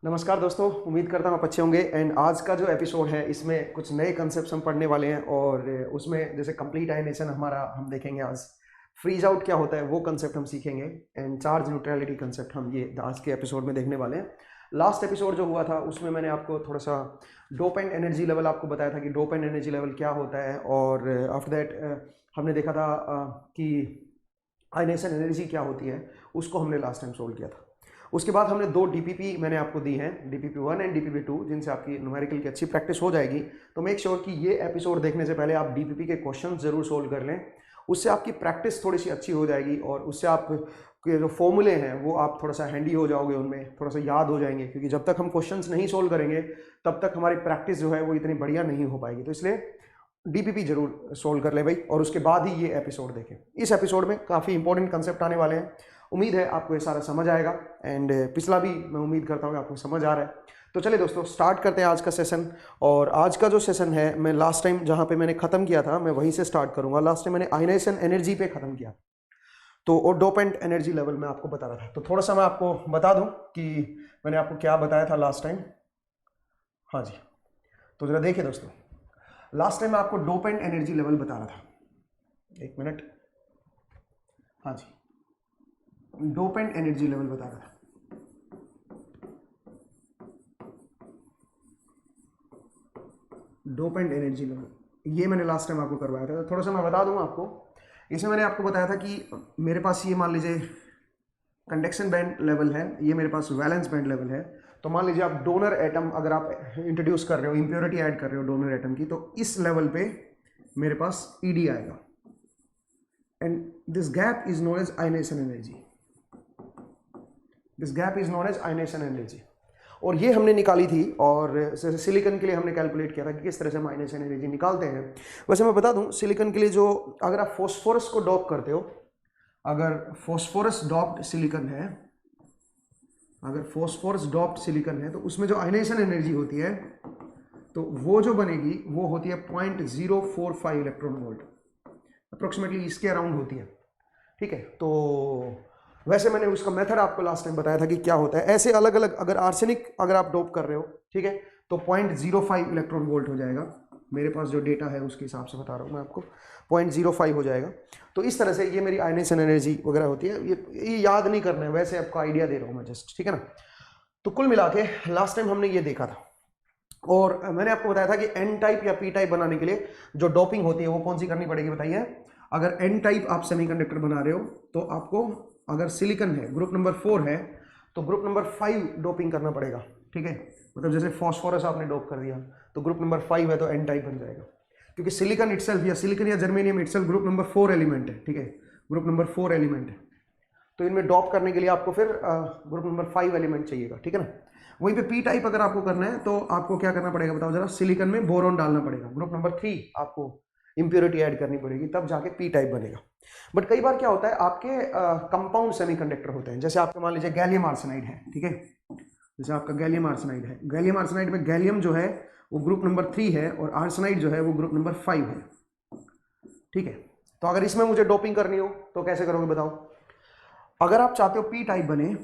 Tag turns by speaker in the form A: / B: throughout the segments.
A: नमस्कार दोस्तों, उम्मीद करता हूँ आप अच्छे होंगे। एंड आज का जो एपिसोड है इसमें कुछ नए कंसेप्ट हम पढ़ने वाले हैं और उसमें जैसे कंप्लीट आयनेशन हमारा हम देखेंगे आज। फ्रीज आउट क्या होता है वो कंसेप्ट हम सीखेंगे एंड चार्ज न्यूट्रलिटी कंसेप्ट हम ये आज के एपिसोड में देखने वाले हैं। लास्ट एपिसोड जो हुआ था उसमें मैंने आपको थोड़ा सा डोप एंड एनर्जी लेवल आपको बताया था कि डोप एंड एनर्जी लेवल क्या होता है, और आफ्टर दैट हमने देखा था कि आयनेशन एनर्जी क्या होती है, उसको हमने लास्ट टाइम सोल्व किया था। उसके बाद हमने दो डीपीपी मैंने आपको दी हैं, डीपीपी 1 एंड डीपीपी 2, जिनसे आपकी न्यूमेरिकल की अच्छी प्रैक्टिस हो जाएगी। तो मेक श्योर कि ये एपिसोड देखने से पहले आप डीपीपी के क्वेश्चन जरूर सोल्व कर लें, उससे आपकी प्रैक्टिस थोड़ी सी अच्छी हो जाएगी और उससे आप के जो फॉर्मूले हैं वो आप थोड़ा सा हैंडी हो जाओगे, उनमें थोड़ा सा याद हो जाएंगे, क्योंकि जब तक हम क्वेश्चंस नहीं सोल्व करेंगे तब तक हमारी प्रैक्टिस जो है वो इतनी बढ़िया नहीं हो पाएगी। तो इसलिए डीपीपी जरूर सोल्व कर ले भाई, और उसके बाद ही ये एपिसोड देखें। इस एपिसोड में काफ़ी इंपॉर्टेंट कंसेप्ट आने वाले हैं। उम्मीद है आपको ये सारा समझ आएगा एंड पिछला भी मैं उम्मीद करता हूँ कि आपको समझ आ रहा है। तो चलिए दोस्तों, स्टार्ट करते हैं आज का सेशन। और आज का जो सेशन है, मैं लास्ट टाइम जहाँ पे मैंने ख़त्म किया था मैं वहीं से स्टार्ट करूँगा। लास्ट टाइम मैंने आयनाइजेशन एनर्जी पे ख़त्म किया, तो और डोपेंट एनर्जी लेवल में आपको बता रहा था। तो थोड़ा सा मैं आपको बता दूँ कि मैंने आपको क्या बताया था लास्ट टाइम। हाँ जी, तो जरा देखिए दोस्तों, लास्ट टाइम मैं आपको डोपेंट एनर्जी लेवल बता रहा था। एक मिनट, हाँ जी, डोपेंट एनर्जी लेवल बता रहा था। डोपेंट एनर्जी लेवल ये मैंने लास्ट टाइम आपको करवाया था। तो थोड़ा सा मैं बता दूं आपको। इसमें मैंने आपको बताया था कि मेरे पास ये मान लीजिए कंडक्शन बैंड लेवल है, ये मेरे पास वैलेंस बैंड लेवल है। तो मान लीजिए आप डोनर एटम अगर आप इंट्रोड्यूस कर रहे हो, इंप्योरिटी ऐड कर रहे हो डोनर एटम की, तो इस लेवल पे मेरे पास ईडी आएगा and this gap is known as ionisation energy. This gap is known as ionisation energy. और ये हमने निकाली थी, और सिलिकॉन के लिए हमने कैलकुलेट किया था कि किस तरह से हम आयनेशन एनर्जी निकालते हैं। वैसे मैं बता दूं, सिलिकॉन के लिए जो अगर आप फॉस्फोरस को डॉप करते हो, अगर फॉस्फोरस डॉप्ड सिलिकॉन है, अगर फॉस्फोरस डॉप्ड सिलिकॉन है, तो उसमें जो आयनेशन एनर्जी होती है तो वो जो बनेगी वो होती है 0.045 इलेक्ट्रॉन वोल्ट, अप्रोक्सीमेटली इसके अराउंड होती है। ठीक है, तो वैसे मैंने उसका मेथड आपको लास्ट टाइम बताया था कि क्या होता है। ऐसे अलग अलग अगर आर्सेनिक अगर आप डोप कर रहे हो, ठीक है, तो 0.05 इलेक्ट्रॉन वोल्ट हो जाएगा। मेरे पास जो डेटा है उसके हिसाब से बता रहा हूँ मैं आपको, 0.05 हो जाएगा। तो इस तरह से ये मेरी आयनेशन एनर्जी वगैरह होती है। ये याद नहीं करना है, वैसे आपको आइडिया दे रहा हूँ मैं जस्ट, ठीक है ना। तो कुल मिला के लास्ट टाइम हमने ये देखा था, और मैंने आपको बताया था कि एन टाइप या पी टाइप बनाने के लिए जो डोपिंग होती है वो कौन सी करनी पड़ेगी, बताइए। अगर एन टाइप आप सेमीकंडक्टर बना रहे हो तो आपको, अगर सिलिकॉन है ग्रुप नंबर 4 है, तो ग्रुप नंबर 5 डोपिंग करना पड़ेगा। ठीक है, मतलब जैसे फॉस्फोरस आपने डोप कर दिया तो ग्रुप नंबर 5 है तो एन टाइप बन जाएगा, क्योंकि सिलिकॉन इटसेल्फ या सिलिकॉन या germanium itself group number 4 element है। ठीक है, ग्रुप नंबर 4 एलिमेंट है, तो इनमें डॉप करने के लिए आपको फिर ग्रुप नंबर 5 एलिमेंट चाहिएगा। ठीक है ना। वहीं पे पी टाइप अगर आपको करना है तो आपको क्या करना पड़ेगा बताओ जरा, सिलिकॉन में बोरॉन डालना पड़ेगा, ग्रुप नंबर 3 आपको इंप्योरिटी ऐड करनी पड़ेगी, तब जाके पी टाइप बनेगा। बट कई बार क्या होता है, आपके कंपाउंड सेमीकंडक्टर होते हैं, जैसे आपके मान लीजिए गैलियम आर्सेनाइड है। ठीक है, जैसे आपका गैलियम आर्सेनाइड है, गैलियम आर्सेनाइड में गैलियम जो है वो ग्रुप नंबर 3 है और आर्सेनाइड जो है वो ग्रुप नंबर 5 है। ठीक है, तो अगर इसमें मुझे डोपिंग करनी हो तो कैसे करोगे बताओ। अगर आप चाहते हो पी टाइप बने,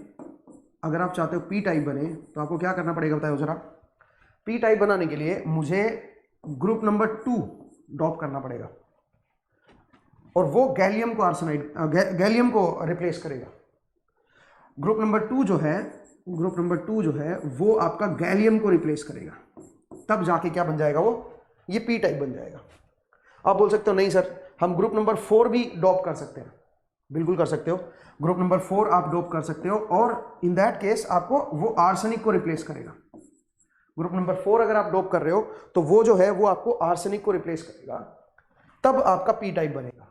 A: अगर आप चाहते हो पी टाइप बने तो आपको क्या करना पड़ेगा बताओ जरा। पी टाइप बनाने के लिए मुझे ग्रुप नंबर 2 ड्रॉप करना पड़ेगा, और वो गैलियम को आर्सेनाइड गैलियम को रिप्लेस करेगा। ग्रुप नंबर 2 जो है, ग्रुप नंबर 2 जो है वो आपका गैलियम को रिप्लेस करेगा, तब जाके क्या बन जाएगा वो, ये पी टाइप बन जाएगा। आप बोल सकते हो नहीं सर, हम ग्रुप नंबर 4 भी डॉप कर सकते हैं। बिल्कुल कर सकते हो, ग्रुप नंबर 4 आप डोप कर सकते हो, और इन दैट केस आपको वो आर्सेनिक को रिप्लेस करेगा। ग्रुप नंबर 4 अगर आप डोप कर रहे हो तो वो जो है वो आपको आर्सेनिक को रिप्लेस करेगा, तब आपका पी टाइप बनेगा।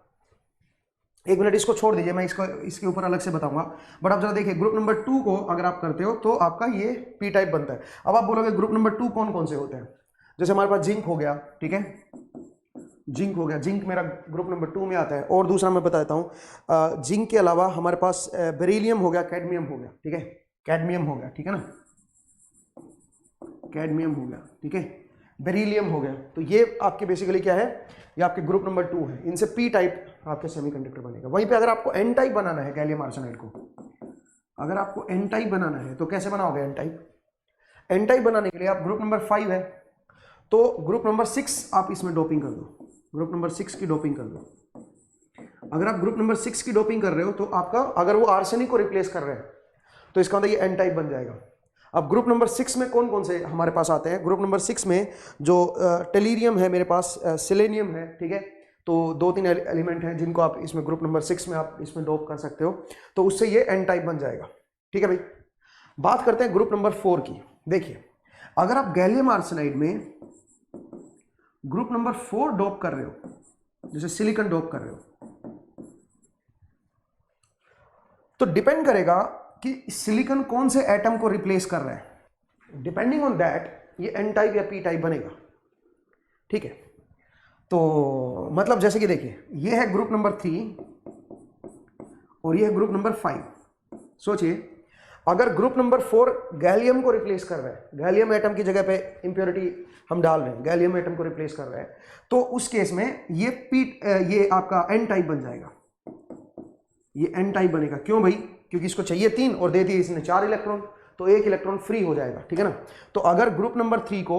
A: एक मिनट इसको छोड़ दीजिए, मैं इसको इसके ऊपर अलग से बताऊंगा। बट आप जरा देखिए, ग्रुप नंबर 2 को अगर आप करते हो तो आपका ये पी टाइप बनता है। अब आप बोलोगे ग्रुप नंबर 2 कौन कौन से होते हैं, जैसे हमारे पास जिंक हो गया। ठीक है, जिंक हो गया, जिंक मेरा ग्रुप नंबर 2 में आता है। और दूसरा मैं बताता हूँ, जिंक के अलावा हमारे पास बेरिलियम हो गया, कैडमियम हो गया। ठीक है, कैडमियम हो गया, ठीक है ना, कैडमियम हो गया। ठीक है, बेरिलियम हो गया। तो ये आपके बेसिकली क्या है, ये आपके ग्रुप नंबर 2 है। इनसे पी टाइप आपके सेमीकंडक्टर बनेगा। वहीं पे अगर आपको एन टाइप बनाना है गैलियम आर्सेनाइड को, अगर आपको एन टाइप बनाना है तो कैसे बनाओगे एन टाइप। एन टाइप बनाने के लिए आप ग्रुप नंबर 5 है तो ग्रुप नंबर 6 आप इसमें डोपिंग कर दो, ग्रुप नंबर 6 की डोपिंग कर दो। अगर आप ग्रुप नंबर 6 की डोपिंग कर रहे हो तो आपका, अगर वो आर्सेनिक को रिप्लेस कर रहे हैं तो इसका मतलब ये एन टाइप बन जाएगा। अब ग्रुप नंबर 6 में कौन कौन से हमारे पास आते हैं? ग्रुप नंबर 6 में जो टेलीरियम है मेरे पास, सेलेनियम है, ठीक है, तो 2-3 एलिमेंट हैं जिनको आप इसमें ग्रुप नंबर 6 में आप इसमें डोप कर सकते हो, तो उससे ये एन टाइप बन जाएगा। ठीक है भाई, बात करते हैं ग्रुप नंबर 4 की। देखिए, अगर आप गैलियम आर्सेनाइड में ग्रुप नंबर 4 डोप कर रहे हो, जैसे सिलिकॉन डोप कर रहे हो, तो डिपेंड करेगा कि सिलिकॉन कौन से एटम को रिप्लेस कर रहा है। डिपेंडिंग ऑन दैट ये एन टाइप या पी टाइप बनेगा। ठीक है, तो मतलब जैसे कि देखिए, ये है ग्रुप नंबर 3 और ये है ग्रुप नंबर 5। सोचिए, अगर ग्रुप नंबर 4 गैलियम को रिप्लेस कर रहा है, गैलियम एटम की जगह पे इंप्योरिटी हम डाल रहे हैं, गैलियम एटम को रिप्लेस कर रहा है, तो उस केस में ये आपका एन टाइप बन जाएगा। ये एन टाइप बनेगा। क्यों भाई? क्योंकि इसको चाहिए 3 और दे दिए इसने 4 इलेक्ट्रॉन, तो 1 इलेक्ट्रॉन फ्री हो जाएगा। ठीक है ना? तो अगर ग्रुप नंबर 3 को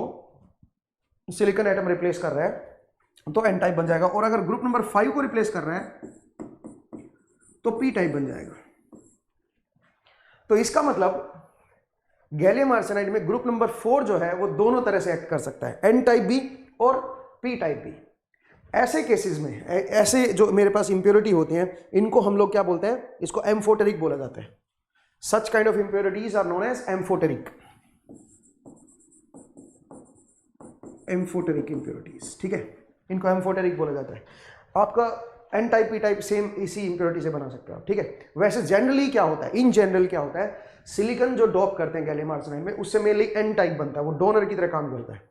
A: सिलिकॉन एटम रिप्लेस कर रहा है तो एन टाइप बन जाएगा, और अगर ग्रुप नंबर 5 को रिप्लेस कर रहा है तो पी टाइप बन जाएगा। तो इसका मतलब गैलियम आर्सेनाइड में ग्रुप नंबर 4 जो है वो दोनों तरह से एक्ट कर सकता है, एन टाइप भी और पी टाइप भी। ऐसे केसेस में, ऐसे जो मेरे पास इंप्योरिटी होती हैं, इनको हम लोग क्या बोलते हैं? इसको एम्फोटेरिक बोला जाता है। Such kind of impurities are known as amphoteric, amphoteric impurities. ठीक है, इनको एम्फोटेरिक बोला जाता है। आपका N type P type same इसी इंप्योरिटी से बना सकते हो। ठीक है, वैसे जनरली क्या होता है, इन जनरल क्या होता है, सिलिकॉन जो डोप करते हैं गैलियम आर्सेनाइड में, उससे मेनली एन टाइप बनता है, वो डोनर की तरह काम करता है।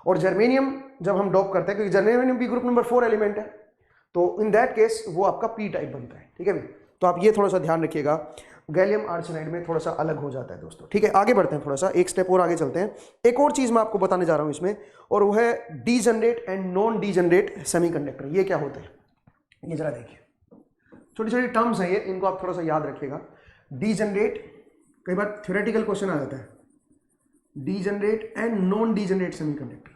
A: और जर्मेनियम जब हम डोप करते हैं, क्योंकि जर्मेनियम भी ग्रुप नंबर 4 एलिमेंट है, तो इन दैट केस वो आपका पी टाइप बनता है। ठीक है, तो आप ये थोड़ा सा ध्यान रखिएगा, गैलियम आर्सेनाइड में थोड़ा सा अलग हो जाता है दोस्तों। ठीक है, आगे बढ़ते हैं, थोड़ा सा एक स्टेप और आगे चलते हैं। एक और चीज मैं आपको बताने जा रहा हूं इसमें, और वो है degenerate and non degenerate semiconductor. ये क्या होते हैं, ये जरा देखिए, छोटी छोटी टर्म्स हैं ये, इनको आप थोड़ा सा याद रखिएगा। डीजनरेट, कई बार थ्योरेटिकल क्वेश्चन आ जाता है, degenerate and non degenerate semiconductor,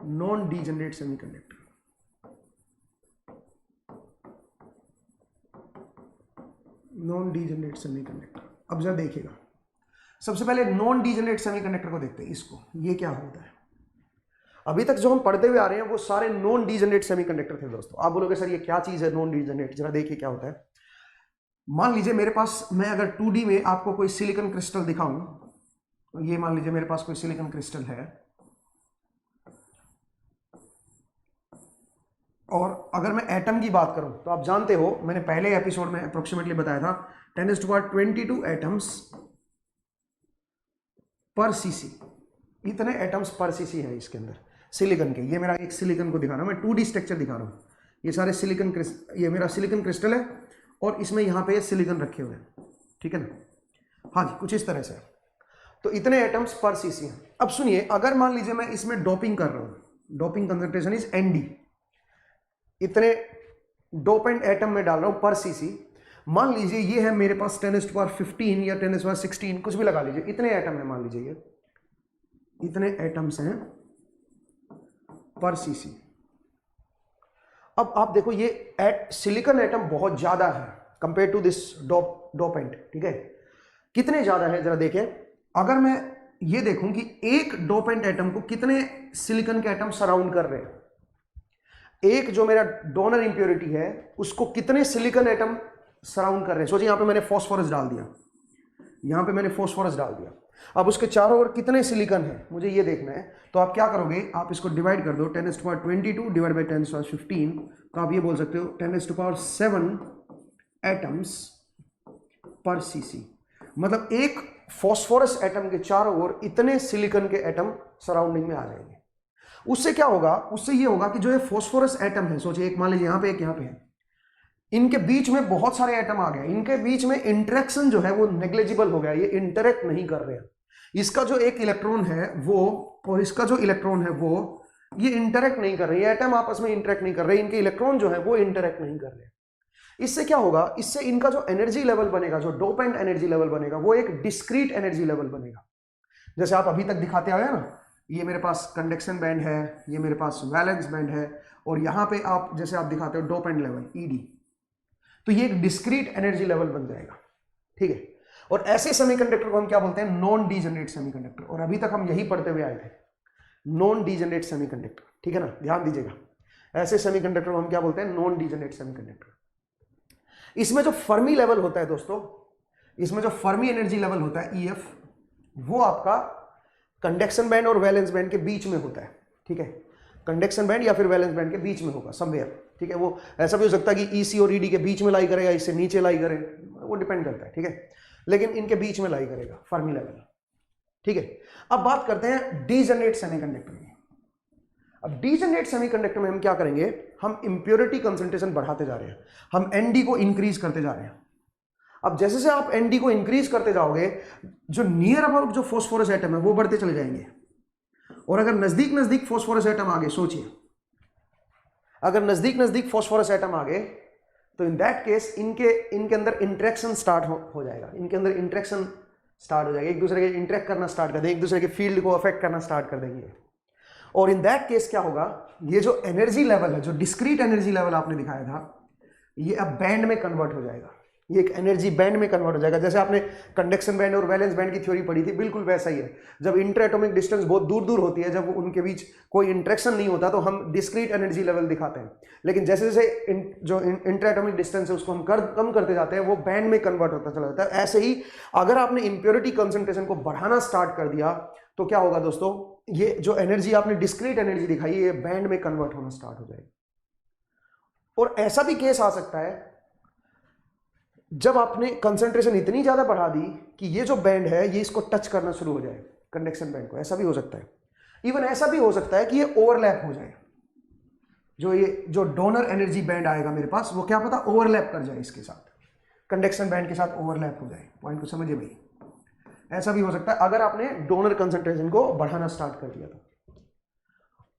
A: non degenerate semiconductor, non degenerate semiconductor. अब जरा देखिएगा, सबसे पहले नॉन डीजनरेट सेमीकंडक्टर को देखते हैं, इसको, ये क्या होता है। अभी तक जो हम पढ़ते हुए आ रहे हैं वो सारे नॉन डीजनरेट सेमीकंडक्टर थे दोस्तों। आप बोलोगे सर ये क्या चीज है नॉन डीजनरेट, जरा देखिए क्या होता है। मान लीजिए मेरे पास, मैं अगर 2D में आपको कोई सिलिकॉन क्रिस्टल दिखाऊं, तो ये मान लीजिए मेरे पास कोई सिलिकॉन क्रिस्टल है, और अगर मैं एटम की बात करूं तो आप जानते हो, मैंने पहले एपिसोड में अप्रोक्सीमेटली बताया था, 10⁻22 एटम्स पर सीसी, इतने एटम्स पर सीसी है इसके अंदर सिलिकॉन के। ये मेरा एक सिलिकॉन को दिखा रहा हूं मैं, 2D स्ट्रक्चर दिखा रहा हूं, ये सारे सिलिकॉन क्रिस्टल, ये मेरा सिलिकॉन क्रिस्टल है और इसमें यहां पे सिलिकॉन रखे हुए हैं। ठीक है ना? हाँ जी, कुछ इस तरह से। तो इतने एटम्स पर सीसी हैं। अब सुनिए, अगर मान लीजिए मैं इसमें डोपिंग कर रहा हूं, डोपिंग कंसंट्रेशन इज ND, इतने डोपेंट एटम में डाल रहा हूं पर सीसी। मान लीजिए ये है मेरे पास 10⁻15 या 10⁻16, कुछ भी लगा लीजिए, इतने एटम है, मान लीजिए ये इतने एटम्स हैं पर सीसी। अब आप देखो, ये सिलिकॉन एटम बहुत ज्यादा है कंपेयर टू दिस डोपेंट। ठीक है, कितने ज्यादा है जरा देखें। अगर मैं ये देखूं कि एक डोपेंट एटम को कितने सिलिकॉन के एटम सराउंड कर रहे हैं, एक जो मेरा डोनर इंप्योरिटी है उसको कितने सिलिकॉन एटम सराउंड कर रहे हैं। सोचिए, यहां पे मैंने फास्फोरस डाल दिया, यहां पे मैंने फास्फोरस डाल दिया, अब उसके चारों ओर कितने सिलिकॉन है मुझे ये देखना है। तो आप क्या करोगे, आप इसको डिवाइड कर दो, 10⁻22 डिवाइड बाई 10⁻15, तो आप ये बोल सकते हो 10⁻7 एटम्स पर सीसी। मतलब एक फास्फोरस एटम के चारों ओर इतने सिलिकॉन के एटम सराउंडिंग में आ जाएंगे। उससे क्या होगा, उससे ये होगा कि जो ये फास्फोरस एटम है, सोचिए एक मान लीजिए यहां पे एक यहां पे है, इनके बीच में बहुत सारे एटम आ गए, इनके बीच में इंटरेक्शन जो है वो नेग्लिजिबल हो गया, ये इंटरेक्ट नहीं कर रहे हैं। इसका जो एक इलेक्ट्रॉन है वो और इसका जो इलेक्ट्रॉन है वो, ये इंटरेक्ट नहीं कर रहे, ये एटम आपस में इंटरेक्ट नहीं कर रहे, इनके इलेक्ट्रॉन जो है वो इंटरेक्ट नहीं कर रहे। इससे क्या होगा, इससे इनका जो एनर्जी लेवल बनेगा, जो डोपेंट एनर्जी लेवल बनेगा, वो एक डिस्क्रीट एनर्जी लेवल बनेगा। जैसे आप अभी तक दिखाते आए हैं ना, ये मेरे पास कंडक्शन बैंड है, ये मेरे पास वैलेंस बैंड है, और यहाँ पे आप जैसे आप दिखाते हो डोपेंट लेवल ईडी, तो ये एक डिस्क्रीट एनर्जी लेवल बन जाएगा, ठीक है। और ऐसे सेमीकंडक्टर को हम क्या बोलते हैं, नॉन डीजनरेट सेमीकंडक्टर, और अभी तक हम यही पढ़ते हुए आए थे, नॉन डीजनरेट सेमीकंडक्टर, ठीक है ना, ध्यान दीजिएगा। ऐसे सेमीकंडक्टर को हम क्या बोलते हैं, नॉन डीजनरेट सेमीकंडक्टर। इसमें जो फर्मी लेवल होता है दोस्तों, इसमें जो फर्मी एनर्जी लेवल होता है ईएफ, वो आपका कंडक्शन बैंड और वैलेंस बैंड के बीच में होता है, ठीक है। कंडक्शन बैंड या फिर वैलेंस बैंड के बीच में होगा समवेयर, ठीक है। वो ऐसा भी हो सकता है कि ईसी और ईडी के बीच में लाई करे या इससे नीचे लाई करे, वो डिपेंड करता है, ठीक है, लेकिन इनके बीच में लाई करेगा फर्मी लेवल, ठीक है। अब बात करते हैं डीजनरेट सेमीकंडक्टर की। अब डीजनरेट सेमीकंडक्टर में हम क्या करेंगे, हम इंप्योरिटी कंसंट्रेशन बढ़ाते जा रहे हैं, हम एनडी को इंक्रीज करते जा रहे हैं। अब जैसे से आप एनडी को इंक्रीज करते जाओगे, जो नियर अबाउट जो फॉस्फोरस एटम है वो बढ़ते चले जाएंगे, और अगर नजदीक नजदीक फॉस्फोरस एटम आ गए, सोचिए अगर नजदीक नजदीक फॉस्फोरस एटम आ गए, तो इन दैट केस इनके अंदर इंटरेक्शन स्टार्ट हो जाएगा, इनके अंदर इंटरेक्शन स्टार्ट हो जाएगा, एक दूसरे के इंटरेक्ट करना स्टार्ट कर देंगे, एक दूसरे के फील्ड को अफेक्ट करना स्टार्ट कर देंगे। और इन दैट केस क्या होगा, ये जो एनर्जी लेवल है, जो डिस्क्रीट एनर्जी लेवल आपने दिखाया था, ये अब बैंड में कन्वर्ट हो जाएगा, ये एक एनर्जी बैंड में कन्वर्ट हो जाएगा। जैसे आपने कंडक्शन बैंड और वैलेंस बैंड की थ्योरी पढ़ी थी, बिल्कुल वैसा ही है। जब इंटर एटॉमिक डिस्टेंस बहुत दूर दूर होती है, जब उनके बीच कोई इंटरेक्शन नहीं होता, तो हम डिस्क्रीट एनर्जी लेवल दिखाते हैं, लेकिन जैसे जैसे जो इंटर एटॉमिक डिस्टेंस है उसको हम कम करते जाते हैं, वो बैंड में कन्वर्ट होता चला जाता है। ऐसे ही अगर आपने इंप्योरिटी कंसंट्रेशन को बढ़ाना स्टार्ट कर दिया, तो क्या होगा दोस्तों, ये जो एनर्जी आपने डिस्क्रीट एनर्जी दिखाई, ये बैंड में कन्वर्ट होना स्टार्ट हो जाएगी। और ऐसा भी केस आ सकता है जब आपने कंसंट्रेशन इतनी ज्यादा बढ़ा दी कि ये जो बैंड है ये इसको टच करना शुरू हो जाए, कंडक्शन बैंड को, ऐसा भी हो सकता है। इवन ऐसा भी हो सकता है कि ये ओवरलैप हो जाए, जो डोनर एनर्जी बैंड आएगा मेरे पास, वो क्या पता ओवरलैप कर जाए इसके साथ, कंडक्शन बैंड के साथ ओवरलैप हो जाए। पॉइंट को समझिए भाई, ऐसा भी हो सकता है अगर आपने डोनर कंसंट्रेशन को बढ़ाना स्टार्ट कर दिया तो।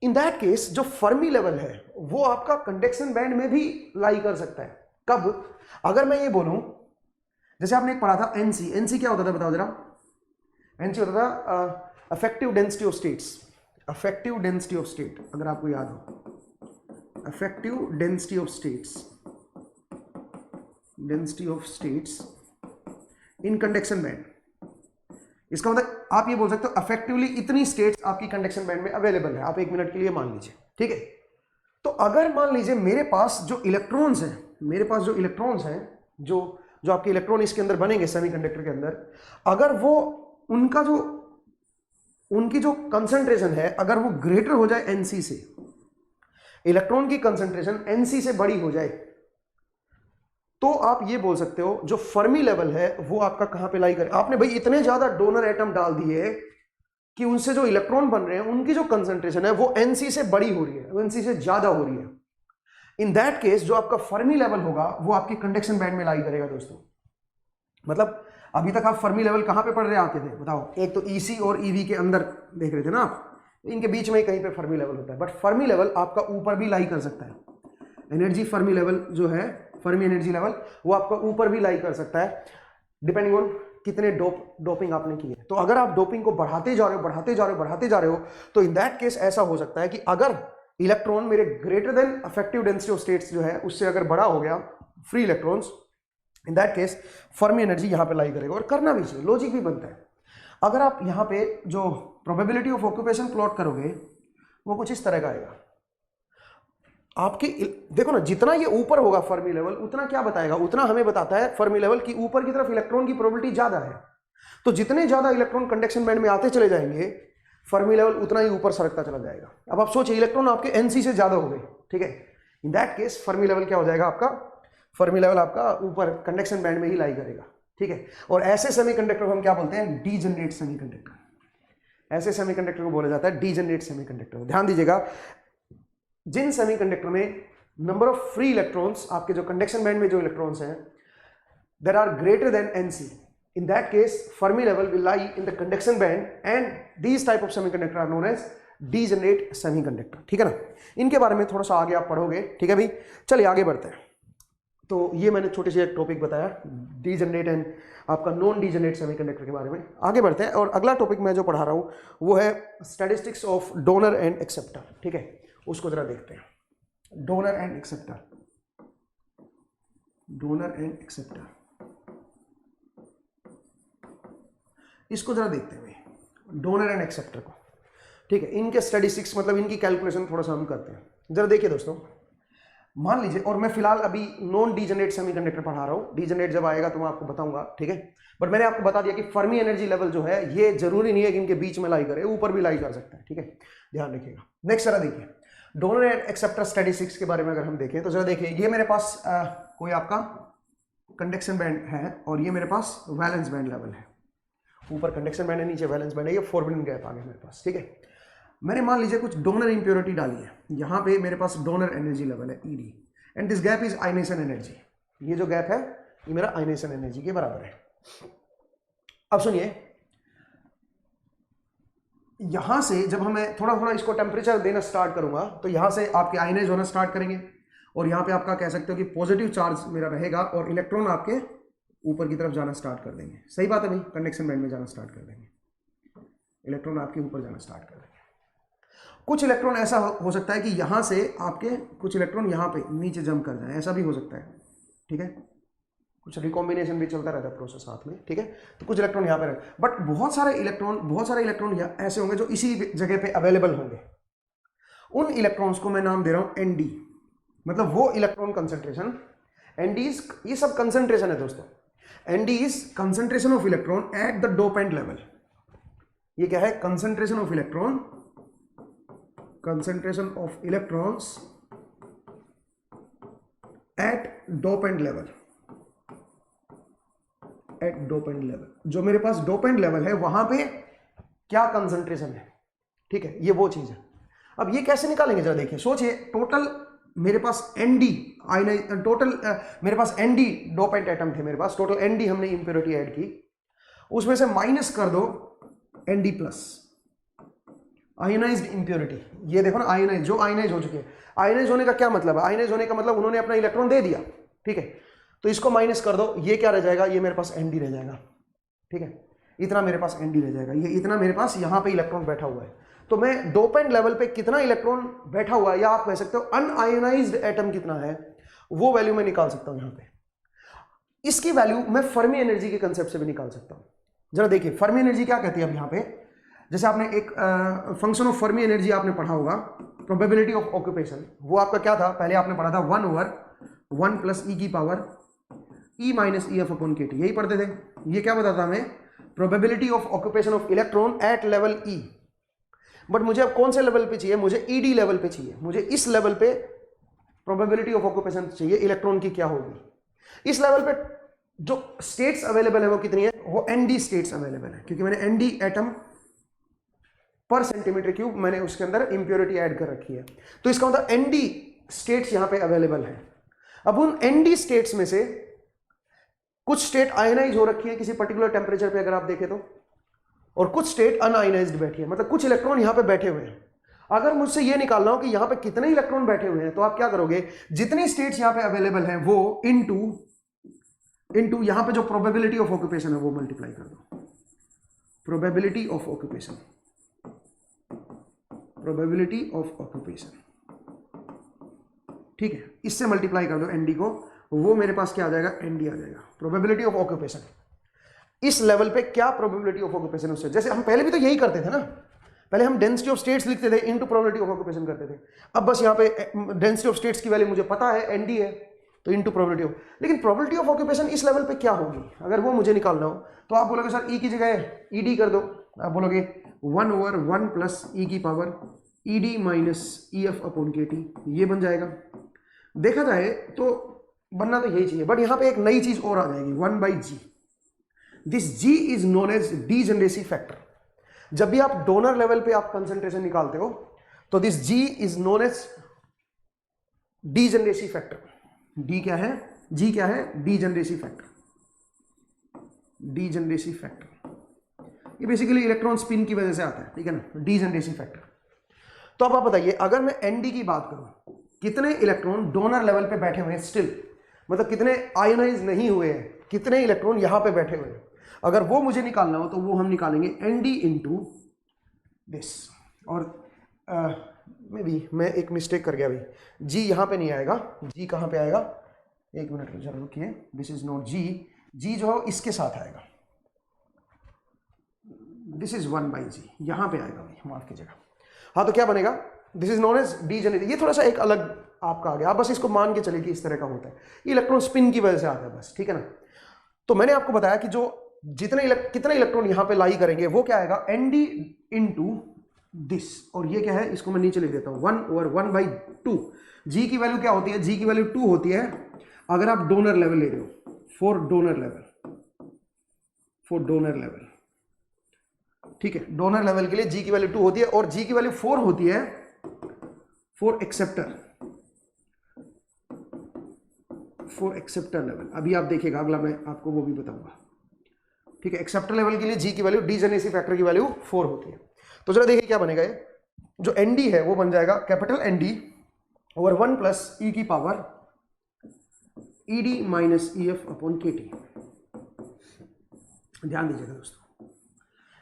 A: इन दैट केस जो फर्मी लेवल है वो आपका कंडक्शन बैंड में भी लाई कर सकता है। कब, अगर मैं ये बोलूं, जैसे आपने एक पढ़ा था एनसी, एनसी क्या होता था बताओ जरा। एनसी होता था affective density of states, affective density of state, अगर आपको याद हो, affective density of states, density of states in conduction band. इसका मतलब आप ये बोल सकते हो अफेक्टिवली इतनी स्टेट्स आपकी कंडक्शन बैंड में अवेलेबल है, आप एक मिनट के लिए मान लीजिए, ठीक है। तो अगर मान लीजिए मेरे पास जो इलेक्ट्रॉन्स हैं, मेरे पास जो इलेक्ट्रॉन्स हैं, जो आपके इलेक्ट्रॉन इसके अंदर बनेंगे सेमीकंडक्टर के अंदर, अगर वो उनकी जो कंसंट्रेशन है, अगर वो ग्रेटर हो जाए एनसी से, इलेक्ट्रॉन की कंसंट्रेशन एनसी से बड़ी हो जाए, तो आप ये बोल सकते हो जो फर्मी लेवल है वो आपका कहां पे लाई करे। आपने भाई इतने ज्यादा डोनर एटम डाल दिए कि उनसे जो इलेक्ट्रॉन बन रहे हैं उनकी जो कंसंट्रेशन है वो एनसी से बड़ी हो रही है, एनसी से ज्यादा हो रही है। इन दैट केस जो आपका फर्मी लेवल होगा वो आपके कंडक्शन बैंड में लाई करेगा दोस्तों। मतलब अभी तक आप फर्मी लेवल कहां पे पढ़ रहे आते थे बताओ, एक तो ईसी और ईवी के अंदर देख रहे थे ना आप, इनके बीच में कहीं पे फर्मी लेवल होता है, बट फर्मी लेवल आपका ऊपर भी लाई कर सकता है। एनर्जी फर्मी लेवल जो है, फर्मी एनर्जी लेवल, वो आपका ऊपर भी लाई कर सकता है, डिपेंडिंग ऑन कितने डोपिंग आपने की है। तो अगर आप डोपिंग को बढ़ाते जा रहे हो, तो इन दैट केस ऐसा हो सकता है कि अगर इलेक्ट्रॉन मेरे greater than affective density of states जो है उससे अगर बड़ा हो गया, free electrons, in that case Fermi energy यहां पे लाई करेगा। और करना भी चाहिए, लॉजिक भी बनता है। अगर आप यहां पे जो प्रोबेबिलिटी ऑफ ऑक्यूपेशन प्लॉट करोगे वो कुछ इस तरह का आएगा। आपकी देखो ना, जितना ये ऊपर होगा फर्मी लेवल, उतना क्या बताएगा, उतना हमें बताता है फर्मी लेवल की ऊपर की तरफ इलेक्ट्रॉन की प्रोबेबिलिटी ज्यादा है। तो जितने ज्यादा इलेक्ट्रॉन कंडक्शन बैंड में आते चले जाएंगे, फर्मी लेवल उतना ही ऊपर सरकता चला जाएगा। अब आप सोचिए इलेक्ट्रॉन आपके एनसी से ज्यादा हो गए, ठीक है, इन दैट केस फर्मी लेवल क्या हो जाएगा आपका, फर्मी लेवल आपका ऊपर कंडक्शन बैंड में ही लाई करेगा, ठीक है। और ऐसे सेमीकंडक्टर को हम क्या बोलते हैं, डीजनरेट सेमीकंडक्टर। ऐसे सेमीकंडक्टर को बोला जाता है डीजनरेट सेमीकंडक्टर। ध्यान दीजिएगा, जिन सेमीकंडक्टर में नंबर ऑफ फ्री इलेक्ट्रॉन्स, आपके जो कंडक्शन बैंड में जो इलेक्ट्रॉन्स हैं, there are greater than NC, in that case Fermi level will lie in the conduction band and these type of semiconductor are known as degenerate semiconductor। ठीक है ना, इनके बारे में थोड़ा सा आगे आप पढ़ोगे, ठीक है भाई। चलिए आगे बढ़ते हैं। तो ये मैंने छोटे से एक टॉपिक बताया डीजनरेट एंड आपका नॉन डीजनरेट सेमीकंडक्टर के बारे में। आगे बढ़ते हैं और अगला टॉपिक मैं जो पढ़ा रहा हूँ वो है statistics of donor and acceptor. ठीक है, उसको जरा देखते हैं। Donor and acceptor, donor and acceptor, इसको जरा देखते हैं डोनर एंड एक्सेप्टर को। ठीक है, इनके स्टैटिस्टिक्स मतलब इनकी कैलकुलेशन थोड़ा सा हम करते हैं। जरा देखिए दोस्तों, मान लीजिए, और मैं फिलहाल अभी नॉन डीजनरेट सेमीकंडक्टर पढ़ा रहा हूँ, डीजनरेट जब आएगा तो मैं आपको बताऊंगा। ठीक है, बट मैंने आपको बता दिया कि फर्मी एनर्जी लेवल जो है ये जरूरी नहीं है कि इनके बीच में लाई करे, ऊपर भी लाई कर सकता है। ठीक है, ध्यान रखिएगा। नेक्स्ट जरा देखिए डोनर एंड एक्सेप्टर स्टैटिस्टिक्स के बारे में अगर हम देखें तो जरा देखिए, ये मेरे पास कोई आपका कंडक्शन बैंड है और ये मेरे पास वैलेंस बैंड लेवल है। ऊपर कंडक्शन बैंड है, नीचे वैलेंस बैंड है, ये फोरबिडन गैप आ गया मेरे पास। ठीक है, मैंने मान लीजिए कुछ डोनर इंप्योरिटी डाली है, यहाँ पे मेरे पास डोनर एनर्जी लेवल है ED and this gap is ionisation energy. ये जो गैप है ये मेरा आयनाइजेशन एनर्जी के बराबर है। अब सुनिए, यहां से जब हमें थोड़ा थोड़ा इसको टेम्परेचर देना स्टार्ट करूंगा तो यहां से आपके आयनाइज होना स्टार्ट करेंगे और यहाँ पे आपका कह सकते हो कि पॉजिटिव चार्ज मेरा रहेगा और इलेक्ट्रॉन आपके ऊपर की तरफ जाना स्टार्ट कर देंगे। सही बात है भाई, कंडक्शन बैंड में जाना स्टार्ट कर देंगे, इलेक्ट्रॉन आपके ऊपर जाना स्टार्ट कर देंगे। कुछ इलेक्ट्रॉन ऐसा हो सकता है कि यहाँ से आपके कुछ इलेक्ट्रॉन यहाँ पे नीचे जंप कर जाए, ऐसा भी हो सकता है। ठीक है, कुछ रिकॉम्बिनेशन भी चलता रहता है प्रोसेस साथ में। ठीक है, तो कुछ इलेक्ट्रॉन यहाँ पे रहे, बट बहुत सारे इलेक्ट्रॉन ऐसे होंगे जो इसी जगह पे अवेलेबल होंगे। उन इलेक्ट्रॉन्स को मैं नाम दे रहा हूँ एनडी, मतलब वो इलेक्ट्रॉन कंसंट्रेशन। एनडी ये सब कंसंट्रेशन है दोस्तों। ND is concentration of electron at the dopant level. ये क्या है? Concentration of electron, concentration of electrons at dopant level, at dopant level। जो मेरे पास डोपेंट लेवल है वहां पे क्या कंसंट्रेशन है। ठीक है, ये वो चीज है। अब ये कैसे निकालेंगे जरा देखिए, सोचिए टोटल मेरे पास एनडी मेरे पास एनडी डोपेंट एटम थे, मेरे पास टोटल एनडी हमने इंप्योरिटी ऐड की, उसमें से माइनस कर दो एनडी प्लस आयोनाइज्ड इंप्योरिटी। ये देखो ना, आयोनाइज जो आयोनाइज हो चुके हैं। आयोनाइज होने का क्या मतलब है? आयोनाइज होने का मतलब उन्होंने अपना इलेक्ट्रॉन दे दिया। ठीक है, तो इसको माइनस कर दो, ये क्या रह जाएगा? ये मेरे पास एनडी रह जाएगा। ठीक है, इतना मेरे पास एनडी रह जाएगा, ये इतना मेरे पास यहाँ पे इलेक्ट्रॉन बैठा हुआ है। तो मैं डोपेंट लेवल पे कितना इलेक्ट्रॉन बैठा हुआ है, या आप कह सकते हो अनआयोनाइज्ड एटम कितना है, वो वैल्यू मैं निकाल सकता हूँ यहाँ पे। इसकी वैल्यू मैं फर्मी एनर्जी के कंसेप्ट से भी निकाल सकता हूँ। जरा देखिए फर्मी एनर्जी क्या कहती है। अब यहाँ पे जैसे आपने एक फंक्शन ऑफ फर्मी एनर्जी आपने पढ़ा होगा, प्रोबेबिलिटी ऑफ ऑक्यूपेशन। वो आपका क्या था? पहले आपने पढ़ा था 1/1 प्लस ई की power e minus e F upon K T, यही पढ़ते थे। ये क्या बताता हमें? Probability of occupation of electron at level E. But मुझे अब कौन से लेवल पे चाहिए? मुझे ईडी लेवल पे चाहिए। मुझे इस लेवल पे प्रोबेबिलिटी ऑफ ऑक्यूपेशन चाहिए इलेक्ट्रॉन की क्या होगी। इस लेवल पे जो स्टेट्स अवेलेबल है वो कितनी है? वो एनडी स्टेट्स अवेलेबल है, क्योंकि मैंने एनडी एटम पर सेंटीमीटर क्यूब मैंने उसके अंदर इंप्योरिटी ऐड कर रखी है। तो इसका मतलब एनडी स्टेट्स यहां पे अवेलेबल है। अब उन एनडी स्टेट्स में से कुछ स्टेट आयनाइज हो रखी है किसी पर्टिकुलर टेम्परेचर पे अगर आप देखें तो, और कुछ स्टेट अनआयनाइज्ड बैठी है, मतलब कुछ इलेक्ट्रॉन यहां पे बैठे हुए हैं। अगर मुझसे ये निकालना हो कि यहां पे कितने इलेक्ट्रॉन बैठे हुए हैं, तो आप क्या करोगे? जितनी स्टेट्स यहां पे अवेलेबल हैं वो इनटू यहां पे जो प्रोबेबिलिटी ऑफ ऑक्यूपेशन है वो मल्टीप्लाई कर दो। Probability of occupation, probability of occupation, ठीक है, इससे मल्टीप्लाई कर दो एनडी को, वो मेरे पास क्या आ जाएगा? एनडी आ जाएगा। प्रोबेबिलिटी ऑफ ऑक्यूपेशन इस लेवल पे क्या प्रोबेबिलिटी ऑफ ऑक्यूपेशन उससे, जैसे हम पहले भी तो यही करते थे ना, पहले हम डेंसिटी ऑफ स्टेट्स लिखते थे इनटू प्रोबेबिलिटी ऑफ ऑक्यूपेशन करते थे। अब बस यहाँ पे डेंसिटी ऑफ स्टेट्स की वैल्यू मुझे पता है, एनडी है, तो इनटू प्रोबेबिलिटी ऑफ, लेकिन प्रोबेबिलिटी ऑफ ऑक्यूपेशन इस लेवल पे क्या होगी अगर वो मुझे निकालना हो, तो आप बोलोगे सर ई की जगह ईडी कर दो। आप बोलोगे 1/1 प्लस ई की power ED minus e F upon K T, ये बन जाएगा। देखा जाए तो बनना तो यही चाहिए, बट यहां पे एक नई चीज और आ जाएगी, 1/g। This g is known as degeneracy factor. जब भी आप डोनर लेवल पे आप कंसंट्रेशन निकालते हो तो this g is known as degeneracy factor. d क्या है? g क्या है? Degeneracy factor. डीजनरेसी फैक्टर ये बेसिकली इलेक्ट्रॉन स्पिन की वजह से आता है, ठीक है ना, डीजनरेसी फैक्टर। तो अब आप बताइए, अगर मैं एनडी की बात करूं, कितने इलेक्ट्रॉन डोनर लेवल पे बैठे हुए हैं स्टिल, मतलब कितने आयोनाइज नहीं हुए हैं, कितने इलेक्ट्रॉन यहां पे बैठे हुए हैं। अगर वो मुझे निकालना हो तो वो हम निकालेंगे Nd इंटू दिस। और मे बी मैं एक मिस्टेक कर गया भाई, जी यहां पे नहीं आएगा, जी कहां पे आएगा, एक मिनट जरा रुकिए, दिस इज नॉट जी, जी जो है इसके साथ आएगा, दिस इज 1/g, यहां पे आएगा भाई, माफ कीजिएगा। हाँ तो क्या बनेगा, this is known as degeneracy. ये थोड़ा सा एक अलग आपका आ गया, आप बस इसको मान के चलिए कि इस तरह का होता है, ये इलेक्ट्रॉन स्पिन की वजह से आता है बस, ठीक है ना। तो मैंने आपको बताया कि जो कितने इलेक्ट्रॉन यहां पे लाई करेंगे वो क्या आएगा, Nd इंटू दिस, और ये क्या है, इसको मैं नीचे लिख देता हूं 1/2। जी की वैल्यू क्या होती है, जी की वैल्यू 2 होती है अगर आप डोनर लेवल ले रहे हो, फॉर डोनर लेवल, ठीक है। डोनर लेवल के लिए जी की वैल्यू 2 होती है, और जी की वैल्यू 4 होती है फॉर एक्सेप्टर लेवल। अभी आप देखिएगा, अगला मैं आपको वो भी बताऊंगा, ठीक है। एक्सेप्टर लेवल के लिए जी की वैल्यू, डीजेनेरेसी फैक्टर की वैल्यू 4 होती है। तो जरा देखिए क्या बनेगा, ये जो Nd है वो बन जाएगा capital Nd over 1 plus e की power Ed minus EF upon KT। ध्यान दीजिएगा दोस्तों,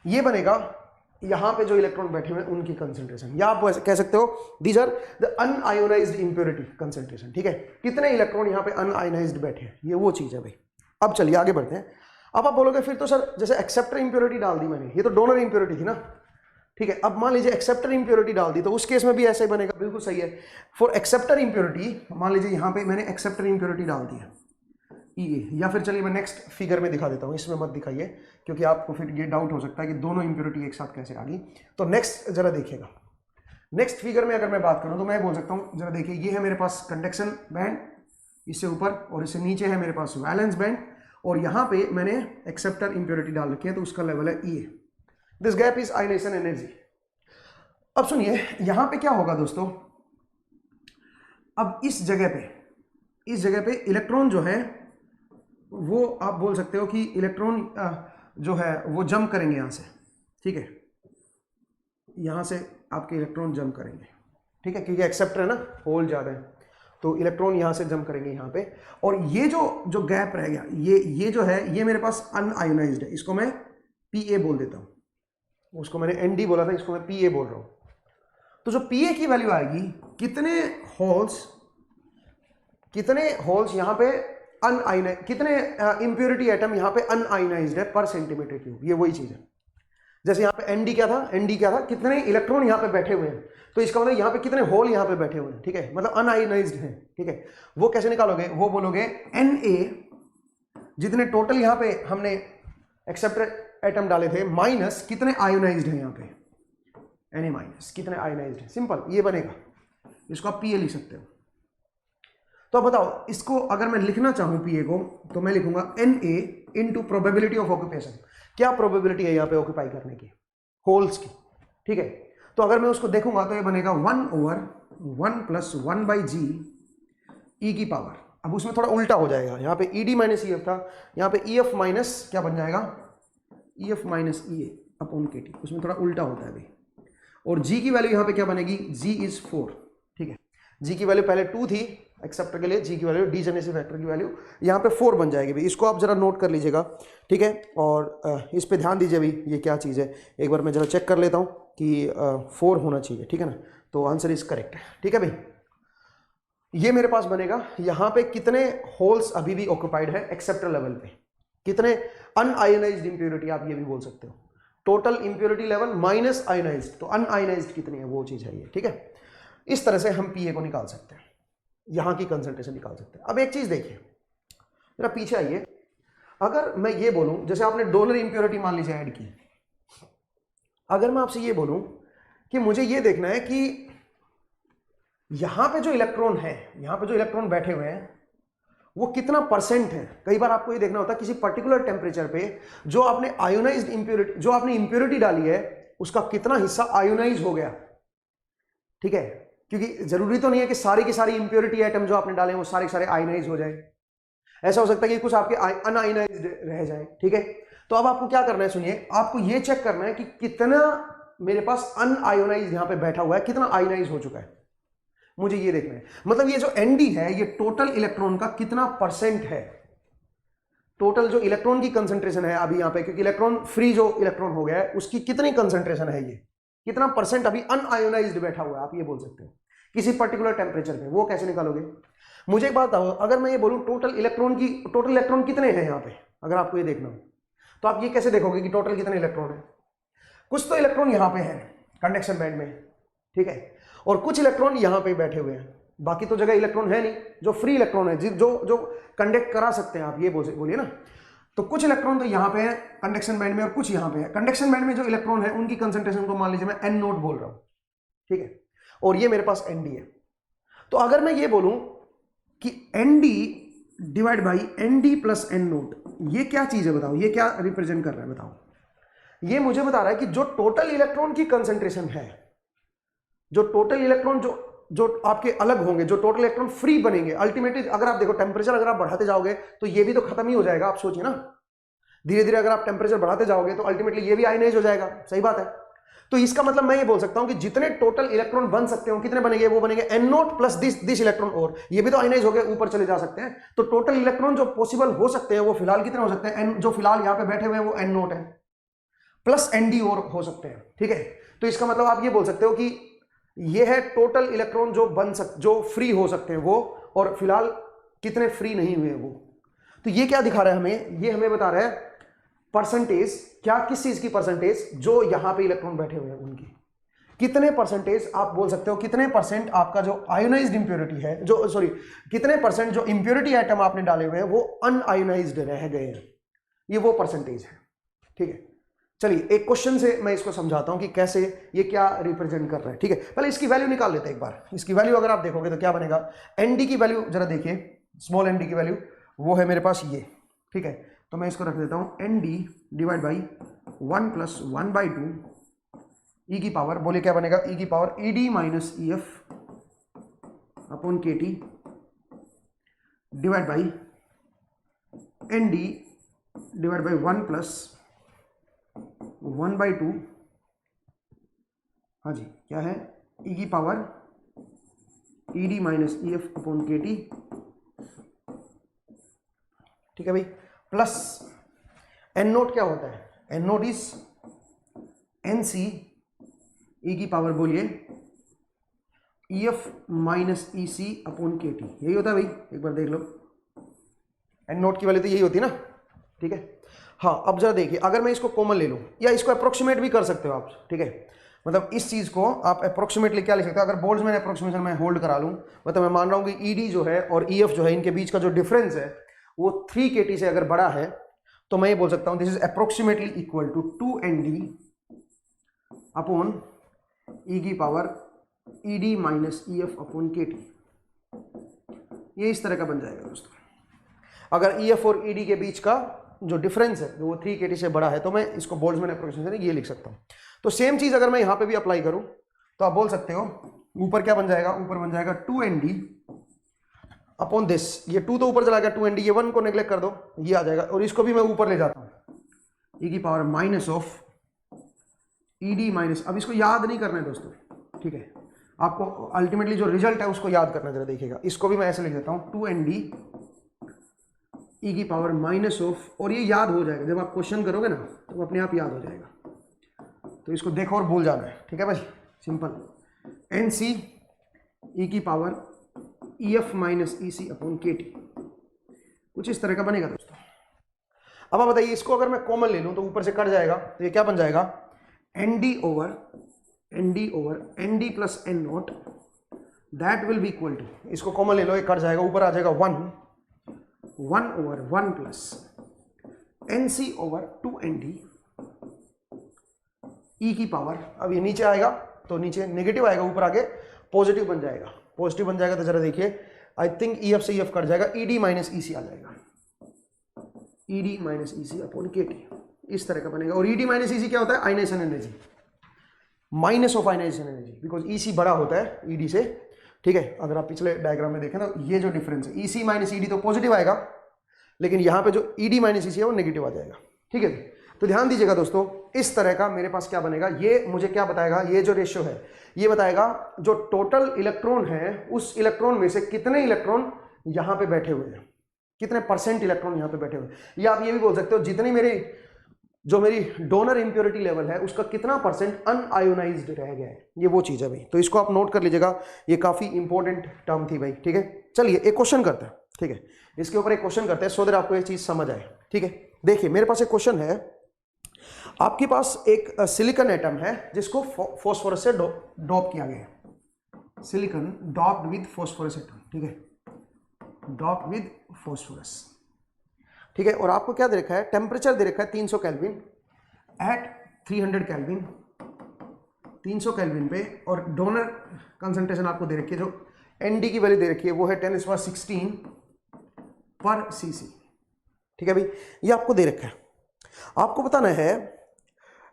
A: ये बनेगा यहां पे जो इलेक्ट्रॉन बैठे हुए हैं उनकी कंसेंट्रेशन, या आप कह सकते हो these are the unionised impurity concentration, ठीक है। कितने इलेक्ट्रॉन यहां पे अनआयोनाइज्ड बैठे हैं, ये वो चीज है भाई। अब चलिए आगे बढ़ते हैं। अब आप बोलोगे फिर तो सर जैसे एक्सेप्टर इंप्योरिटी डाल दी मैंने, ये तो डोनर इंप्योरिटी थी ना, ठीक है। अब मान लीजिए एक्सेप्टर इंप्योरिटी डाल दी, तो उस केस में भी ऐसा ही बनेगा, बिल्कुल सही है। फॉर एक्सेप्टर इंप्योरिटी मान लीजिए यहां पे मैंने एक्सेप्टर इंप्योरिटी डाल दी है ई, या फिर चलिए मैं नेक्स्ट फिगर में दिखा देता हूं, इसमें मत दिखाइए क्योंकि आपको फिर ये डाउट हो सकता है कि दोनों इंप्योरिटी एक साथ कैसे आ गई। तो नेक्स्ट जरा देखिएगा, नेक्स्ट फिगर में अगर मैं बात करूं तो मैं बोल सकता हूं, जरा देखिए, ये है मेरे पास कंडक्शन बैंड, इससे ऊपर और इससे नीचे है मेरे पास वैलेंस बैंड, और यहां पे मैंने एक्सेप्टर इंप्योरिटी डाल रखी है, तो उसका लेवल है E. This gap is ionisation energy. अब सुनिए यहां पे क्या होगा दोस्तों, अब इस जगह पे इलेक्ट्रॉन जो है वो आप बोल सकते हो कि इलेक्ट्रॉन जो है वो जंप करेंगे यहां से, ठीक है। यहां से आपके इलेक्ट्रॉन जंप करेंगे, ठीक है, क्योंकि एक्सेप्टर है ना, होल ज्यादा है, तो इलेक्ट्रॉन यहां से जंप करेंगे यहां पे। और ये जो गैप रह गया, ये जो है ये मेरे पास अनआयोनाइज्ड है, इसको मैं Pa बोल देता हूं। उसको मैंने Nd बोला था, इसको मैं Pa बोल रहा हूं। तो जो Pa की वैल्यू आएगी, कितने होल्स यहां पे अनआयोनाइज्ड, कितने इंप्योरिटी एटम यहां पे अनआयोनाइज्ड है पर सेंटीमीटर क्यूब, ये वही चीज है। जैसे यहाँ पे Nd क्या था, कितने इलेक्ट्रॉन यहाँ पे बैठे हुए हैं, तो इसका मतलब यहाँ पे कितने होल यहाँ पे बैठे हुए हैं, ठीक है, मतलब अनआयोनाइज्ड हैं, ठीक है। वो कैसे निकालोगे, वो बोलोगे Na, जितने टोटल यहाँ पे हमने एक्सेप्टर एटम डाले थे, माइनस कितने आयोनाइज्ड हैं यहाँ पे, Na माइनस कितने आयोनाइज्ड हैं, सिंपल ये बनेगा, इसको आप Pa लिख सकते हो। तो अब बताओ, इसको अगर मैं लिखना चाहूं Pa को, तो मैं लिखूंगा Na into probability of occupation. क्या प्रोबेबिलिटी है यहाँ पे ऑक्यूपाई करने की, होल्स की, ठीक है। तो अगर मैं उसको देखूंगा तो ये बनेगा 1/1 प्लस 1/g ई की पावर। अब उसमें थोड़ा उल्टा हो जाएगा, यहाँ पे Ed माइनस EF था, यहाँ पे EF माइनस क्या बन जाएगा, EF minus EA upon KT, उसमें थोड़ा उल्टा होता है भाई। और G की वैल्यू यहाँ पे क्या बनेगी, G इज 4, ठीक है। G की वैल्यू पहले 2 थी एक्सेप्टर के लिए, G की वैल्यू डीजेनेरेसी फैक्टर की वैल्यू यहाँ पे 4 बन जाएगी भाई। इसको आप जरा नोट कर लीजिएगा, ठीक है, और इस पे ध्यान दीजिए भाई, ये क्या चीज़ है, एक बार मैं जरा चेक कर लेता हूँ कि 4 होना चाहिए, ठीक है ना। तो आंसर इज करेक्ट, ठीक है भाई। ये मेरे पास बनेगा, यहाँ पे कितने होल्स अभी भी ऑक्यूपाइड है एक्सेप्टर लेवल पे, कितने अनआयोनाइज्ड इंप्योरिटी, आप ये भी बोल सकते हो, total impurity level minus ionised, तो अनआयोनाइज्ड कितनी है, वो चीज़ है ये, ठीक है। इस तरह से हम Pa को निकाल सकते हैं, यहां की कंसंट्रेशन निकाल सकते हैं। अब एक चीज देखिए, जरा पीछे आइए, अगर मैं ये बोलूं, जैसे आपने डोनर इंप्योरिटी मान लीजिए ऐड की, अगर मैं आपसे ये बोलूं कि मुझे ये देखना है कि यहां पे जो इलेक्ट्रॉन है, यहां पे जो इलेक्ट्रॉन बैठे हुए हैं वो कितना परसेंट है। कई बार आपको ये देखना होता है किसी पर्टिकुलर टेम्परेचर पे जो आपने आयोनाइज्ड इंप्योरिटी, जो आपने इंप्योरिटी डाली है उसका कितना हिस्सा आयोनाइज हो गया, ठीक है, क्योंकि जरूरी तो नहीं है कि सारी की सारी इंप्योरिटी आइटम जो आपने डाले वो सारे सारे आयोनाइज हो जाए, ऐसा हो सकता है कि कुछ आपके अनआयोनाइज्ड रह जाए, ठीक है। तो अब आपको क्या करना है, सुनिए, आपको ये चेक करना है कि कितना मेरे पास अनआयोनाइज्ड यहां पे बैठा हुआ है, कितना आयोनाइज हो चुका है। मुझे ये देखना है। मतलब ये जो Nd है ये टोटल इलेक्ट्रॉन का कितना परसेंट है, टोटल जो इलेक्ट्रॉन की कंसंट्रेशन है अभी यहाँ पे, क्योंकि इलेक्ट्रॉन फ्री जो इलेक्ट्रॉन हो गया है उसकी कितनी कंसंट्रेशन है, ये कितना परसेंट अभी अनआयोनाइज्ड बैठा हुआ है, आप ये बोल सकते हो किसी पर्टिकुलर टेम्परेचर पे। वो कैसे निकालोगे? मुझे एक बात बताओ, अगर मैं ये बोलूं टोटल इलेक्ट्रॉन कितने हैं यहाँ पे, अगर आपको ये देखना हो तो आप ये कैसे देखोगे कि टोटल कितने इलेक्ट्रॉन है? कुछ तो इलेक्ट्रॉन यहाँ पे है कंडक्शन बैंड में, ठीक है, और कुछ इलेक्ट्रॉन यहाँ पे बैठे हुए हैं, बाकी तो जगह इलेक्ट्रॉन है नहीं जो फ्री इलेक्ट्रॉन है, जो कंडक्ट करा सकते हैं, आप ये बोलिए ना। तो कुछ इलेक्ट्रॉन तो यहाँ पे है कंडक्शन बैंड में और कुछ यहाँ पे है। कंडक्शन बैंड में जो इलेक्ट्रॉन है उनकी कंसंट्रेशन को मान लीजिए मैं n नोट बोल रहा हूँ, ठीक है, और ये मेरे पास Nd है। तो अगर मैं ये बोलूं कि Nd divide by Nd plus n note, ये क्या चीज है बताओ, ये क्या रिप्रेजेंट कर रहा है बताओ? ये मुझे बता रहा है कि जो टोटल इलेक्ट्रॉन की कंसंट्रेशन है, जो टोटल इलेक्ट्रॉन जो आपके अलग होंगे, जो टोटल इलेक्ट्रॉन फ्री बनेंगे, अल्टीमेटली अगर आप देखो टेम्परेचर अगर आप बढ़ाते जाओगे तो ये भी तो खत्म ही हो जाएगा। आप सोचिए ना, धीरे धीरे अगर आप टेम्परेचर बढ़ाते जाओगे तो अल्टीमेटली ये भी आयनाइज हो जाएगा, सही बात है। तो इसका मतलब मैं ये बोल सकता हूं कि जितने टोटल इलेक्ट्रॉन बन सकते हो कितने बनेंगे, वो बनेंगे n naught plus this electron, और ये भी तो आयनाइज हो गए, ऊपर चले जा सकते हैं। तो टोटल इलेक्ट्रॉन जो पॉसिबल हो सकते हैं वो फिलहाल कितने हो सकते हैं, जो फिलहाल यहाँ पे बैठे हुए हैं वो n नोट है प्लस Nd और हो सकते हैं, ठीक है। तो इसका मतलब आप ये बोल सकते हो कि ये है टोटल इलेक्ट्रॉन जो फ्री हो सकते हैं वो, और फिलहाल कितने फ्री नहीं हुए वो। तो ये क्या दिखा रहा है हमें, ये हमें बता रहा है परसेंटेज, क्या किस चीज की परसेंटेज, जो यहां पे इलेक्ट्रॉन बैठे हुए हैं उनकी कितने परसेंटेज, आप बोल सकते हो कितने परसेंट आपका जो आयोनाइज्ड इंप्योरिटी है, जो सॉरी कितने परसेंट जो इंप्योरिटी आइटम आपने डाले हुए हैं वो अनआयोनाइज्ड रह गए हैं, ये वो परसेंटेज है, ठीक है। चलिए एक क्वेश्चन से मैं इसको समझाता हूं कि कैसे ये क्या रिप्रेजेंट कर रहा है, ठीक है। पहले इसकी वैल्यू निकाल लेते हैं एक बार। इसकी वैल्यू अगर आप देखोगे तो क्या बनेगा, Nd की वैल्यू जरा देखिए, स्मॉल Nd की वैल्यू वो है मेरे पास ये, ठीक है। तो मैं इसको रख देता हूं Nd डिवाइड बाई 1 प्लस 1/2 ई की पावर, बोलिए क्या बनेगा, ई की power Ed minus EF upon KT divide by Nd divide by 1 plus 1/2, हाँ जी क्या है, ई की power Ed minus EF upon KT, ठीक है भाई, प्लस n नोट क्या होता है, n नोट इज NC ई की पावर बोलिए EF minus EC upon KT, यही होता है भाई, एक बार देख लो, n नोट की वैल्यू तो यही होती है ना, ठीक है। हाँ अब जरा देखिए, अगर मैं इसको कॉमन ले लूँ या इसको अप्रोक्सीमेट भी कर सकते हो आप, ठीक है, मतलब इस चीज को आप अप्रोक्सीमेटली क्या लिख सकते हो, अगर बोर्ड्स में अप्रोक्सीमेशन में होल्ड करा लूँ, मतलब मैं मान रहा हूँ कि ED जो है और EF जो है इनके बीच का जो डिफरेंस है वो 3 KT से अगर बड़ा है, तो मैं ये बोल सकता हूँ this is approximately equal to 2Nd upon E की power Ed minus EF upon KT। ये इस तरह का बन जाएगा दोस्तों। अगर EF और ED के बीच का जो डिफरेंस है वो 3 KT से बड़ा है, तो मैं इसको बोल्ट्जमैन अप्रोक्सीमेशन ये लिख सकता हूँ। तो सेम चीज अगर मैं यहाँ पे भी अप्लाई करूँ तो आप बोल सकते हो ऊपर क्या बन जाएगा, ऊपर बन जाएगा 2Nd अपॉन दिस, ये 2 तो ऊपर चला गया, 2Nd, ये 1 को नेग्लेक्ट कर दो, ये आ जाएगा, और इसको भी मैं ऊपर ले जाता हूँ ई की power minus of Ed minus, अब इसको याद नहीं करना है दोस्तों, ठीक है, आपको अल्टीमेटली जो रिजल्ट है उसको याद करना, जरा देखिएगा, इसको भी मैं ऐसे लिख देता हूँ 2Nd ई की पावर माइनस ऑफ, और ये याद हो जाएगा जब आप क्वेश्चन करोगे ना तो अपने आप याद हो जाएगा। तो इसको देखो और भूल जाना है, ठीक है भाई, सिंपल NC ई की power EF minus EC upon KT, कुछ इस तरह का बनेगा दोस्तों। अब आप बताइए इसको अगर मैं कॉमन ले लूँ तो ऊपर से कट जाएगा, तो ये क्या बन जाएगा, Nd over Nd plus n note that will be equal to, इसको कॉमन ले लो, ये कट जाएगा, ऊपर आ जाएगा 1 over 1 plus NC over 2Nd e की पावर, अब ये नीचे आएगा तो नीचे नेगेटिव आएगा, ऊपर आगे पॉजिटिव बन जाएगा, पॉजिटिव बन जाएगा तो जरा देखिए, आई थिंक EF से EF कट जाएगा, Ed माइनस EC आ जाएगा, Ed minus EC upon KT, इस तरह का बनेगा। और Ed माइनस EC क्या होता है, ionisation energy, minus of ionisation energy, because EC बड़ा होता है ED से, ठीक है। अगर आप पिछले डायग्राम में देखें तो ये जो डिफरेंस है, EC माइनस ED तो पॉजिटिव आएगा, लेकिन यहाँ पे जो Ed माइनस EC है वो नेगेटिव आ जाएगा, ठीक है। तो ध्यान दीजिएगा दोस्तों, इस तरह का मेरे पास क्या बनेगा, ये मुझे क्या बताएगा, ये जो रेशियो है ये बताएगा जो टोटल इलेक्ट्रॉन है उस इलेक्ट्रॉन में से कितने इलेक्ट्रॉन यहां पे बैठे हुए हैं, कितने परसेंट इलेक्ट्रॉन यहां पे बैठे हुए हैं। या आप ये भी बोल सकते हो जितनी मेरी डोनर इंप्योरिटी लेवल है उसका कितना परसेंट अनआयोनाइज्ड रह गया है, ये वो चीज है भाई। तो इसको आप नोट कर लीजिएगा, ये काफी इंपॉर्टेंट टर्म थी भाई, ठीक है। चलिए एक क्वेश्चन करते हैं, ठीक है, इसके ऊपर एक क्वेश्चन करते हैं सो दैट आपको ये चीज समझ आए, ठीक है। देखिए मेरे पास एक क्वेश्चन है, आपके पास एक सिलिकॉन एटम है जिसको फॉस्फोरस से डोप किया गया है, silicon doped with phosphorus atom, ठीक है, डॉप्ड विद फॉस्फोरस, ठीक है। और आपको क्या दे रखा है, टेम्परेचर दे रखा है 300 केल्विन एट 300 केल्विन, 300 केल्विन पे, और डोनर कंसंट्रेशन आपको दे रखी है, जो एनडी की वैल्यू दे रखी है वो है 10⁻16 पर सीसी, ठीक है भाई, ये आपको दे रखा है। आपको बताना है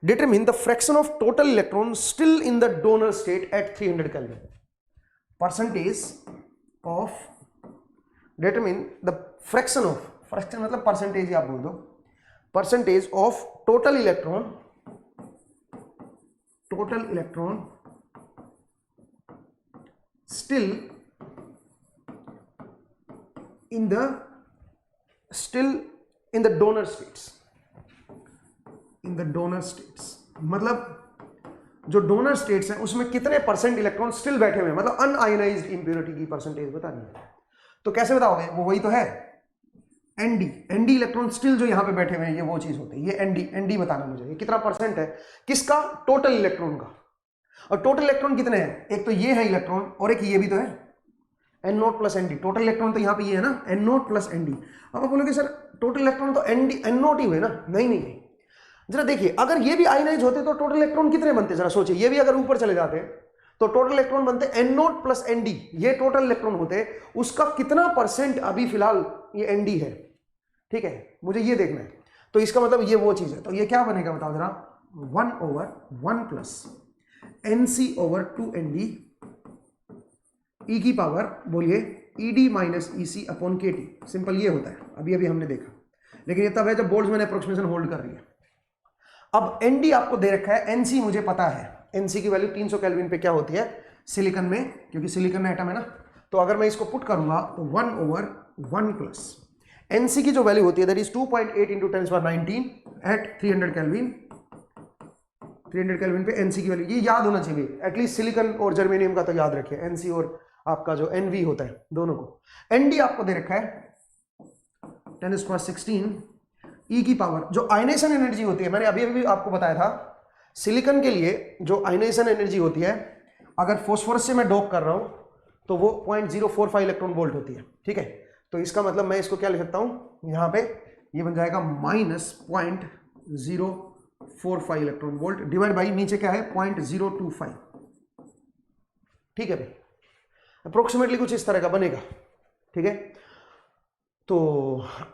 A: determine the fraction of total electron still in the donor state at 300 kelvin, percentage of, determine the fraction of, fraction मतलब परसेंटेज आप बोल दो, percentage of total electron still in the donor states, in the donor states मतलब जो donor states हैं उसमें कितने percent electron still बैठे हुए हैं, मतलब अनआयोनाइज्ड इंप्योरिटी की परसेंटेज बतानी है। तो कैसे बताओगे, वो वही तो है एनडी इलेक्ट्रॉन स्टिल जो यहां पे बैठे हुए हैं, ये वो चीज होती है, ये एनडी बताना मुझे, ये कितना परसेंट है किसका, टोटल इलेक्ट्रॉन का। और टोटल इलेक्ट्रॉन कितने हैं, एक तो ये है इलेक्ट्रॉन और एक ये भी तो है, N0 plus ND, total electron तो यहाँ पे ये है ना, N0 प्लस एनडी। अब आप बोलोगे सर टोटल इलेक्ट्रॉन तो N0 ही हुए ना, नहीं, जरा देखिए, अगर ये भी आयनाइज होते तो टोटल इलेक्ट्रॉन कितने बनते, जरा सोचिए, ये भी अगर ऊपर चले जाते तो टोटल इलेक्ट्रॉन बनते N0 प्लस एनडी, ये टोटल इलेक्ट्रॉन होते, उसका कितना परसेंट अभी फिलहाल ये एनडी है, ठीक है, मुझे ये देखना है। तो इसका मतलब ये वो चीज है, तो ये क्या बनेगा बताओ जरा, 1/1 प्लस NC/2ND ई की पावर बोलिए ED minus EC upon KT, simple ये होता है, अभी हमने देखा, लेकिन ये तब है जब बोल्ट्जमैन अप्रोक्सीमेशन होल्ड कर रही है। अब ND आपको दे रखा है, NC मुझे पता है, NC की वैल्यू 300 केल्विन पे क्या होती है सिलिकॉन में, क्योंकि सिलिकॉन एटम है ना, तो अगर मैं इसको पुट करूंगा तो 1/1 प्लस NC की जो वैल्यू होती है that is 2.8 × 10⁻19 at 300 kelvin, 300 kelvin पे NC की वैल्यू, ये याद होना चाहिए एटलीस्ट, सिलिकॉन और जर्मेनियम का तो याद रखिए, NC और आपका जो NV होता है दोनों को। ND आपको दे रखा है 10⁻16 ई की पावर, जो आयनेशन एनर्जी होती है, मैंने अभी आपको बताया था, सिलिकॉन के लिए जो आयनेशन एनर्जी होती है, अगर फॉस्फोरस से मैं डोप कर रहा हूं तो वो 0.045 इलेक्ट्रॉन वोल्ट होती है, ठीक है। तो इसका मतलब मैं इसको क्या लिख सकता हूं, यहां पे ये बन जाएगा -0.045 इलेक्ट्रॉन वोल्ट डिवाइड बाई नीचे क्या है 0.025, ठीक है भाई, अप्रोक्सीमेटली कुछ इस तरह का बनेगा, ठीक है। तो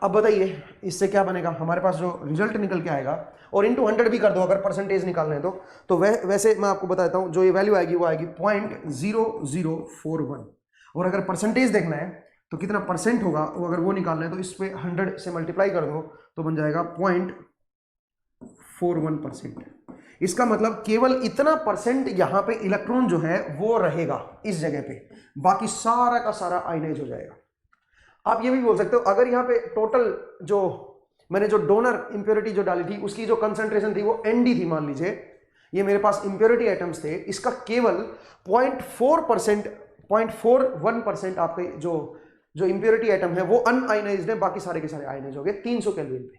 A: अब बताइए इससे क्या बनेगा, हमारे पास जो रिजल्ट निकल के आएगा, और इंटू 100 भी कर दो अगर परसेंटेज निकालना है तो वैसे मैं आपको बताता हूं, जो ये वैल्यू आएगी वो आएगी 0.0041, और अगर परसेंटेज देखना है तो कितना परसेंट होगा, वो अगर वो निकालना है तो इस पे 100 से मल्टीप्लाई कर दो तो बन जाएगा 0.41%। इसका मतलब केवल इतना परसेंट यहां पे इलेक्ट्रॉन जो है वो रहेगा इस जगह पे, बाकी सारा का सारा आयनाइज हो जाएगा। आप ये भी बोल सकते हो, अगर यहाँ पे टोटल जो मैंने जो डोनर इंप्योरिटी जो डाली थी उसकी जो कंसंट्रेशन थी वो ND थी, मान लीजिए ये मेरे पास इंप्योरिटी आइटम्स थे, इसका केवल 0.41% आपके जो इंप्योरिटी आइटम है वो अनआयनाइज्ड है, बाकी सारे के सारे आयनाइज हो गए 300 केल्विन पे।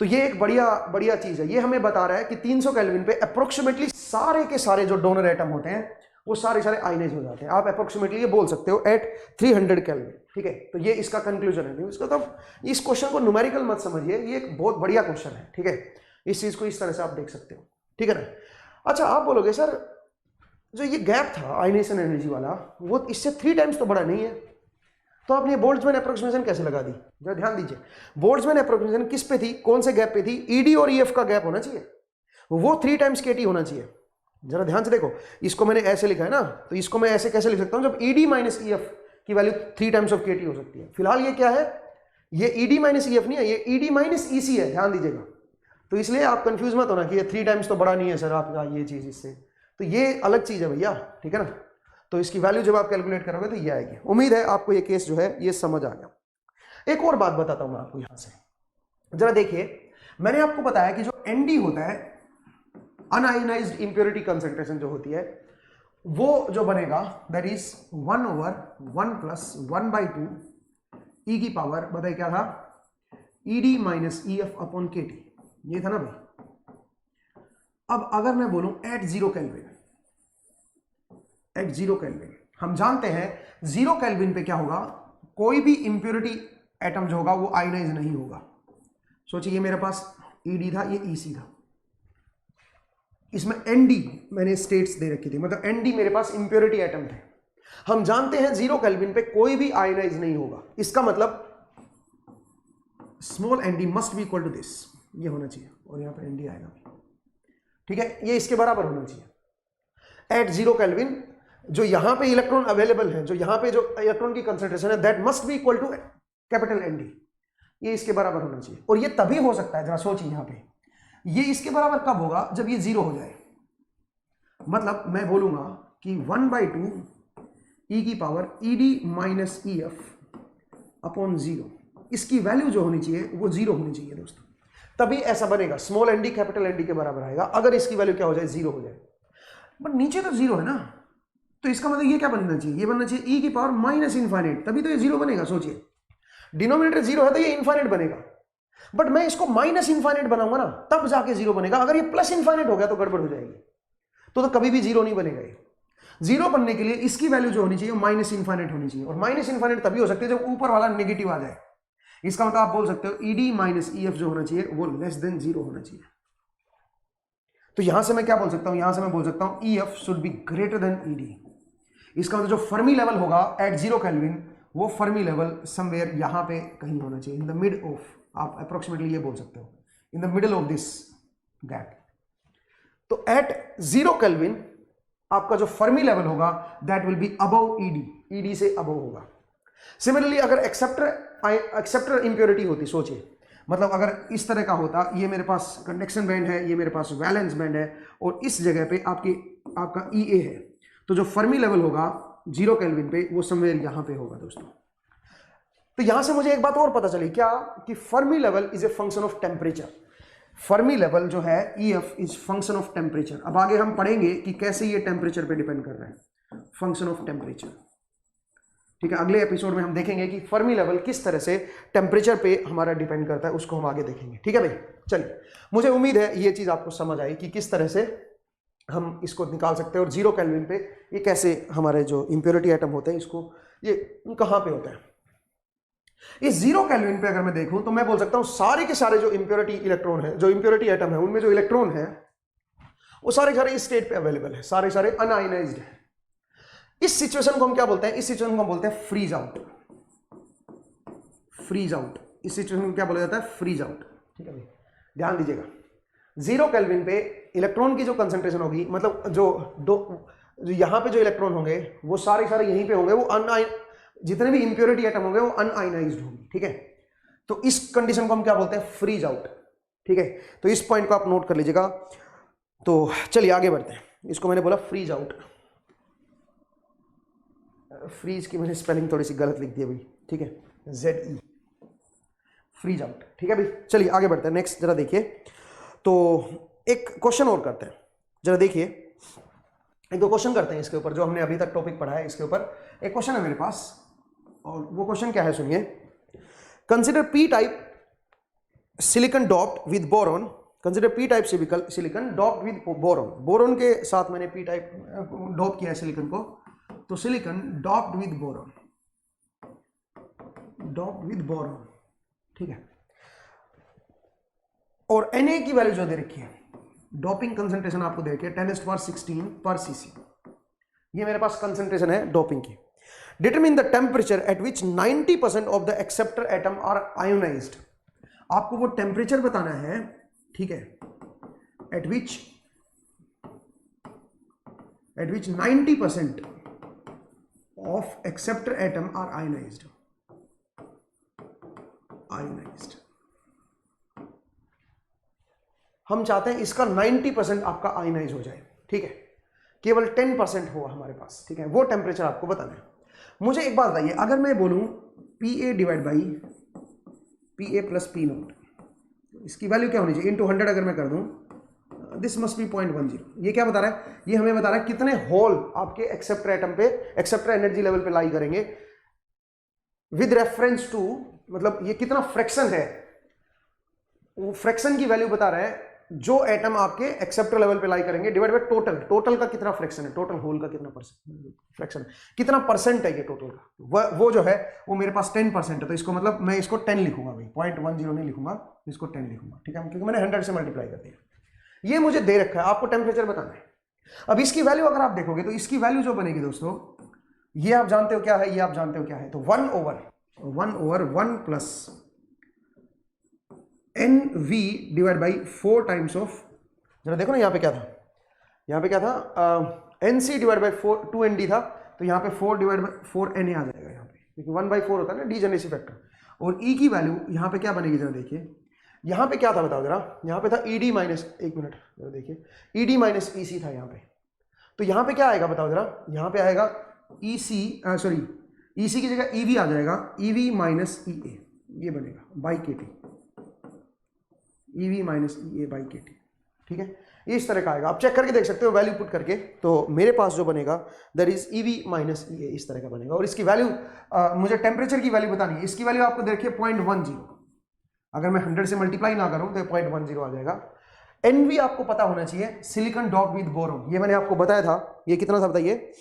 A: तो ये एक बढ़िया चीज है, ये हमें बता रहा है कि 300 केल्विन पे अप्रोक्सीमेटली सारे के सारे जो डोनर एटम होते हैं वो सारे आयनाइज हो जाते हैं। आप अप्रोक्सीमेटली ये बोल सकते हो एट 300 केल्विन, ठीक है। तो ये इसका कंक्लूजन है। इसका तो इस क्वेश्चन को न्यूमेरिकल मत समझिए, ये एक बहुत बढ़िया क्वेश्चन है, ठीक है। इस चीज को इस तरह से आप देख सकते हो, ठीक है ना। अच्छा आप बोलोगे सर जो ये गैप था आयनेशन एनर्जी वाला वो इससे 3 टाइम्स तो बड़ा नहीं है, तो आपने बोल्ट्जमैन अप्रोक्सीमेशन कैसे लगा दी, जरा ध्यान दीजिए। बोल्ट्जमैन अप्रोक्सीमेशन किस पे थी, कौन से गैप पे थी, ED और EF का गैप होना चाहिए, वो 3 टाइम्स KT होना चाहिए। जरा ध्यान से देखो, इसको मैंने ऐसे लिखा है ना, तो इसको मैं ऐसे कैसे लिख सकता हूं, जब ED माइनस EF की वैल्यू 3 टाइम्स ऑफ KT हो सकती है। फिलहाल ये क्या है, ये ED माइनस EF नहीं है, ये ED माइनस EC है, ध्यान दीजिएगा। तो इसलिए आप कंफ्यूज मत होना कि ये 3 टाइम्स तो बड़ा नहीं है सर आपका ये चीज इससे, तो ये अलग चीज है भैया, ठीक है ना। तो इसकी वैल्यू जब आप कैलकुलेट करोगे तो ये आएगी। उम्मीद है आपको ये केस जो है ये समझ आ गया। एक और बात बताता हूं मैं आपको यहां से, जरा देखिए, मैंने आपको बताया कि जो एनडी होता है, अनआयोनाइज्ड इंप्योरिटी कंसंट्रेशन जो होती है, वो जो बनेगा दैट इज 1/1 + 1/2 ई की पावर, बताइए क्या था, ईडी माइनस ईएफ अपॉन केटी, ये था ना भाई। अब अगर मैं बोलूं एट 0 केल्विन, एट 0 केल्विन, हम जानते हैं 0 केल्विन पे क्या होगा, कोई भी इंप्योरिटी एटम जो होगा वो आयनाइज नहीं होगा। सोचिए ये मेरे पास ईडी था, ये ईसी था, इसमें एनडी मैंने स्टेट्स दे रखी थी, मतलब एनडी मेरे पास इंप्योरिटी एटम थे। हम जानते हैं 0 केल्विन पे कोई भी आयनाइज नहीं होगा, इसका मतलब small ND must be equal to this, ये होना चाहिए, और यहां पर एनडी आएगा, ठीक है, ये इसके बराबर होना चाहिए। एट 0 केल्विन जो यहां पे इलेक्ट्रॉन अवेलेबल है, जो यहां पे जो इलेक्ट्रॉन की कंसंट्रेशन है, that must be equal to capital ND, ये इसके बराबर होना चाहिए। और ये तभी हो सकता है, जरा सोचिए यहां पे, ये इसके बराबर कब होगा, जब ये 0 हो जाए। मतलब मैं बोलूंगा कि 1/2 ई की power ED minus EF upon 0, इसकी वैल्यू जो होनी चाहिए वो 0 होनी चाहिए दोस्तों, तभी ऐसा बनेगा, स्मॉल एनडी कैपिटल एनडी के बराबर आएगा। अगर इसकी वैल्यू क्या हो जाए, 0 हो जाए, बट नीचे तो 0 है ना, तो इसका मतलब ये क्या बनना चाहिए, ये बनना चाहिए ई की पावर माइनस इनफाइनाइट, तभी तो ये 0 बनेगा। सोचिए डिनोमिनेटर 0 है तो ये इनफाइनाइट बनेगा, बट मैं इसको माइनस इनफाइनाइट बनाऊंगा ना, तब जाके 0 बनेगा। अगर ये प्लस इनफाइनाइट हो गया तो गड़बड़ हो जाएगी, तो कभी भी 0 नहीं बनेगा ये। 0 बनने के लिए इसकी वैल्यू जो होनी चाहिए माइनस इनफाइनाइट होनी चाहिए, और माइनस इनफाइनाइट तभी हो सकती है जब ऊपर वाला नेगेटिव आ जाए। इसका मतलब आप बोल सकते हो ईडी माइनस ईएफ जो होना चाहिए वो लेस देन 0 होना चाहिए। तो यहां से मैं क्या बोल सकता हूं, यहां से मैं बोल सकता हूं EF should be greater than ED. इसका मतलब जो फर्मी लेवल होगा एट 0 केल्विन, वो फर्मी लेवल समवेयर यहां पे कहीं होना चाहिए, इन द मिड ऑफ, आप अप्रोक्सीमेटली ये बोल सकते हो, in the middle of this gap. तो एट 0 केल्विन आपका जो फर्मी लेवल होगा that will be above ED, ED से अबव होगा। सिमिलरली अगर एक्सेप्टर इंप्योरिटी होती, सोचिए, मतलब अगर इस तरह का होता, ये मेरे पास कंडक्शन बैंड है, ये मेरे पास वैलेंस बैंड है, और इस जगह पे आपका ईए है, तो जो फर्मी लेवल होगा 0 केल्विन पे वो समवेयर यहां पे होगा दोस्तों। तो यहां से मुझे एक बात और पता चली, क्या, कि Fermi level is a function of temperature. Fermi level जो है EF is function of temperature. अब आगे हम पढ़ेंगे कि कैसे ये टेम्परेचर पे डिपेंड कर रहा है, फंक्शन ऑफ टेम्परेचर, ठीक है। अगले एपिसोड में हम देखेंगे कि फर्मी लेवल किस तरह से टेम्परेचर पे हमारा डिपेंड करता है, उसको हम आगे देखेंगे, ठीक है भाई। चलिए, मुझे उम्मीद है ये चीज आपको समझ आई कि किस तरह से हम इसको निकाल सकते हैं, और 0 केल्विन पे ये कैसे हमारे जो इंप्योरिटी एटम होते हैं, इसको ये कहां पे होता है। इस 0 केल्विन पे अगर मैं देखूं तो मैं बोल सकता हूं सारे के सारे जो इंप्योरिटी इलेक्ट्रॉन है, जो इंप्योरिटी एटम है, उनमें जो इलेक्ट्रॉन है वो सारे सारे इस स्टेट पे अवेलेबल है, सारे सारे अनआयनाइज्ड है। इस सिचुएशन को हम क्या बोलते हैं, इस सिचुएशन को हम बोलते हैं फ्रीज आउट। फ्रीज आउट, इस सिचुएशन को क्या बोला जाता है, फ्रीज आउट, ठीक है भाई, ध्यान दीजिएगा। 0 केल्विन पे इलेक्ट्रॉन की जो कंसंट्रेशन होगी, मतलब जो यहां पे जो इलेक्ट्रॉन होंगे वो सारे सारे यहीं पे होंगे, वो जितने भी इंप्योरिटी एटम होंगे वो अनआयनाइज्ड होंगे, ठीक है। तो इस कंडीशन को हम क्या बोलते हैं, फ्रीज आउट, ठीक है। तो इस पॉइंट को आप नोट कर लीजिएगा। तो चलिए आगे बढ़ते हैं, इसको मैंने बोला फ्रीज आउट, फ्रीज की मैंने स्पेलिंग थोड़ी सी गलत लिख दी अभी, ठीक है, ZE, फ्रीज आउट, ठीक है भाई। चलिए आगे बढ़ते हैं, नेक्स्ट जरा देखिए। तो एक क्वेश्चन और करते हैं, जरा देखिए, एक दो क्वेश्चन करते हैं इसके ऊपर, जो हमने अभी तक टॉपिक पढ़ा है इसके ऊपर एक क्वेश्चन है मेरे पास, और वो क्वेश्चन क्या है सुनिए। Consider P type silicon doped with boron, consider P type silicon doped with boron, boron के साथ मैंने पी टाइप डॉप किया है सिलिकॉन को, तो silicon doped with boron, doped with boron, ठीक है। और Na की वैल्यू जो दे रखी है, डोपिंग कंसंट्रेशन आपको दे रखी है 10⁻16 पर सीसी, ये मेरे पास कंसंट्रेशन है डोपिंग की। Determine the temperature at which 90% of the acceptor atom are ionised, आपको वो टेम्परेचर बताना है, ठीक है, at which 90% of acceptor atom are ionised, हम चाहते हैं इसका 90% आपका आयनाइज हो जाए, ठीक है, केवल 10% हुआ हमारे पास, ठीक है, वो टेम्परेचर आपको बताना है। मुझे एक बात बताइए, अगर मैं बोलूं PA divide by PA plus P note, इसकी वैल्यू क्या होनी चाहिए, इनटू 100 अगर मैं कर दूं, दिस मस्ट बी 0.10। ये क्या बता रहा है, ये हमें बता रहा है कितने होल आपके एक्सेप्टर एटम पे, एक्सेप्टर एनर्जी लेवल पे लाई करेंगे विद रेफरेंस टू, मतलब ये कितना फ्रैक्शन है, वो फ्रैक्शन की वैल्यू बता रहा है जो एटम आपके एक्सेप्टर लेवल पे लाई करेंगे डिवाइड बाय टोटल, टोटल का कितना फ्रैक्शन है, टोटल होल का कितना परसेंट फ्रैक्शन, कितना परसेंट है ये टोटल का, वो जो है वो मेरे पास 10% है, तो इसको मतलब मैं इसको 10 लिखूंगा भाई, 0.10 नहीं लिखूंगा, इसको 10 लिखूंगा, ठीक है, क्योंकि मैंने 100 से मल्टीप्लाई कर दिया। ये मुझे दे रखा है, आपको टेम्परेचर बताना है। अब इसकी वैल्यू अगर आप देखोगे तो इसकी वैल्यू जो बनेगी दोस्तों, ये आप जानते हो क्या है, ये आप जानते हो क्या है, तो 1/1 plus NV divide by 4 times of, जरा देखो ना यहाँ पे क्या था, यहाँ पे क्या था, NC डिवाइड बाई 2ND था, तो यहाँ पे 4 डिवाइड बाई 4NA आ जाएगा यहाँ पे, क्योंकि 1/4 होता है ना डीजेनरेसी फैक्टर। और E की वैल्यू यहाँ पे क्या बनेगी, जरा देखिए, यहाँ पे क्या था बताओ जरा, यहाँ पे था ED माइनस, एक मिनट जरा देखिए, ED माइनस EC था यहाँ पे, तो यहाँ पे क्या आएगा बताओ जरा, यहाँ पे आएगा EC की जगह EV आ जाएगा, EV माइनस EA, ये बनेगा by KT, EV minus EA by KT, ठीक है, ये इस तरह का आएगा, आप चेक करके देख सकते हो वैल्यू पुट करके, तो मेरे पास जो बनेगा that is EV minus EA, इस तरह का बनेगा। और इसकी वैल्यू मुझे टेम्परेचर की वैल्यू बतानी है, इसकी वैल्यू आपको देखिए 0.10, अगर मैं 100 से मल्टीप्लाई ना करूं तो 0.10 आ जाएगा। NV आपको पता होना चाहिए, सिलिकॉन डॉप्ड विद बोरोन, ये मैंने आपको बताया था, ये कितना था बताइए,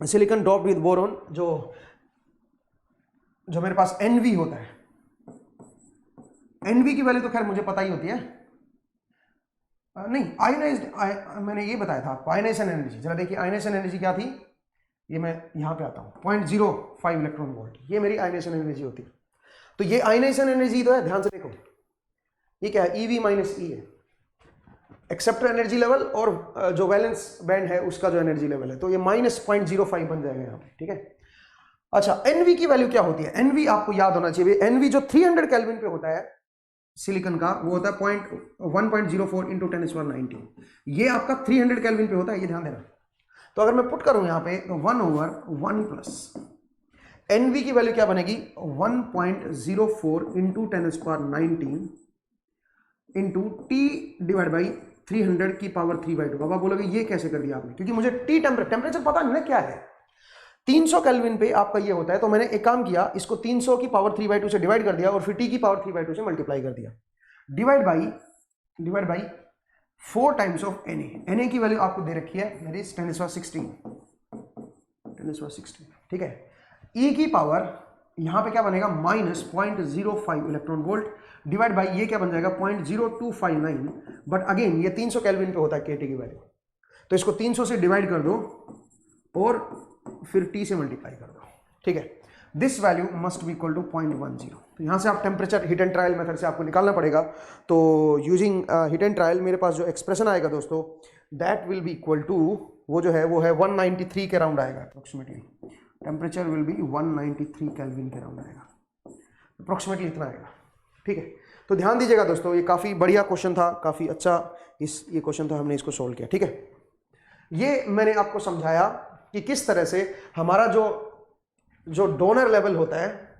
A: सिलिकॉन डॉप्ड विद बोरोन जो मेरे पास NV होता है, NV की वैल्यू तो खैर मुझे पता ही होती है, नहीं आयोनाइज्ड, मैंने ये बताया था आपको आयोनाइजेशन एनर्जी, जरा देखिए आयोनाइजेशन एनर्जी क्या थी, ये मैं यहाँ पे आता हूँ 0.05 इलेक्ट्रॉन वोल्ट, ये मेरी आयोनाइजेशन एनर्जी होती है। तो ये आयोनाइजेशन एनर्जी तो है, ध्यान से देखो ये क्या है, EV माइनस E है, एक्सेप्टर एनर्जी लेवल और जो वैलेंस बैंड है उसका जो एनर्जी लेवल है, तो ये -0.05 बन जाएगा यहाँ पे, ठीक है। अच्छा NV की वैल्यू क्या होती है, NV आपको याद होना चाहिए, NV जो 300 केल्विन पे होता है सिलिकॉन का, वो होता है 1.04 इंटू 10⁻19, ये आपका 300 केल्विन पे होता है, ये ध्यान देना। तो अगर मैं पुट करूं यहाँ पे तो 1/1 प्लस NV की वैल्यू क्या बनेगी, 1.04 into 10⁻19 into T divide by 300 की पावर 3/2। बाबा बोलोगे ये कैसे कर दिया आपने, क्योंकि मुझे टेम्परेचर पता नहीं ना क्या है, 300 केल्विन पे आपका ये होता है, तो मैंने एक काम किया, इसको 300 की पावर 3/2 से डिवाइड कर दिया और फिर T की पावर 3/2 से मल्टीप्लाई कर दिया, divide by 4 times of Na की वैल्यू आपको दे रखी है, दैट इज 10⁻16, ठीक है। E की पावर यहाँ पे क्या बनेगा, -0.05 इलेक्ट्रॉन वोल्ट, डिवाइड बाई ये क्या बन जाएगा 0.0259, बट अगेन ये 300 केल्विन पे होता है KT की वैल्यू, तो इसको 300 से डिवाइड कर दो और फिर T से मल्टीप्लाई कर दो, ठीक है। This value must be equal to 0.10, तो यहाँ से आप temperature hit and trial method से आपको निकालना पड़ेगा। तो यूजिंग हिट एंड ट्रायल मेरे पास जो एक्सप्रेशन आएगा दोस्तों, that will be equal to, वो है 193 के राउंड आएगा approximately, temperature will be 193 kelvin के राउंड आएगा, अप्रोक्सीमेटली इतना आएगा, ठीक है। तो ध्यान दीजिएगा दोस्तों, ये काफ़ी बढ़िया क्वेश्चन था, काफ़ी अच्छा ये क्वेश्चन था, हमने इसको सोल्व किया, ठीक है। ये मैंने आपको समझाया कि किस तरह से हमारा जो डोनर लेवल होता है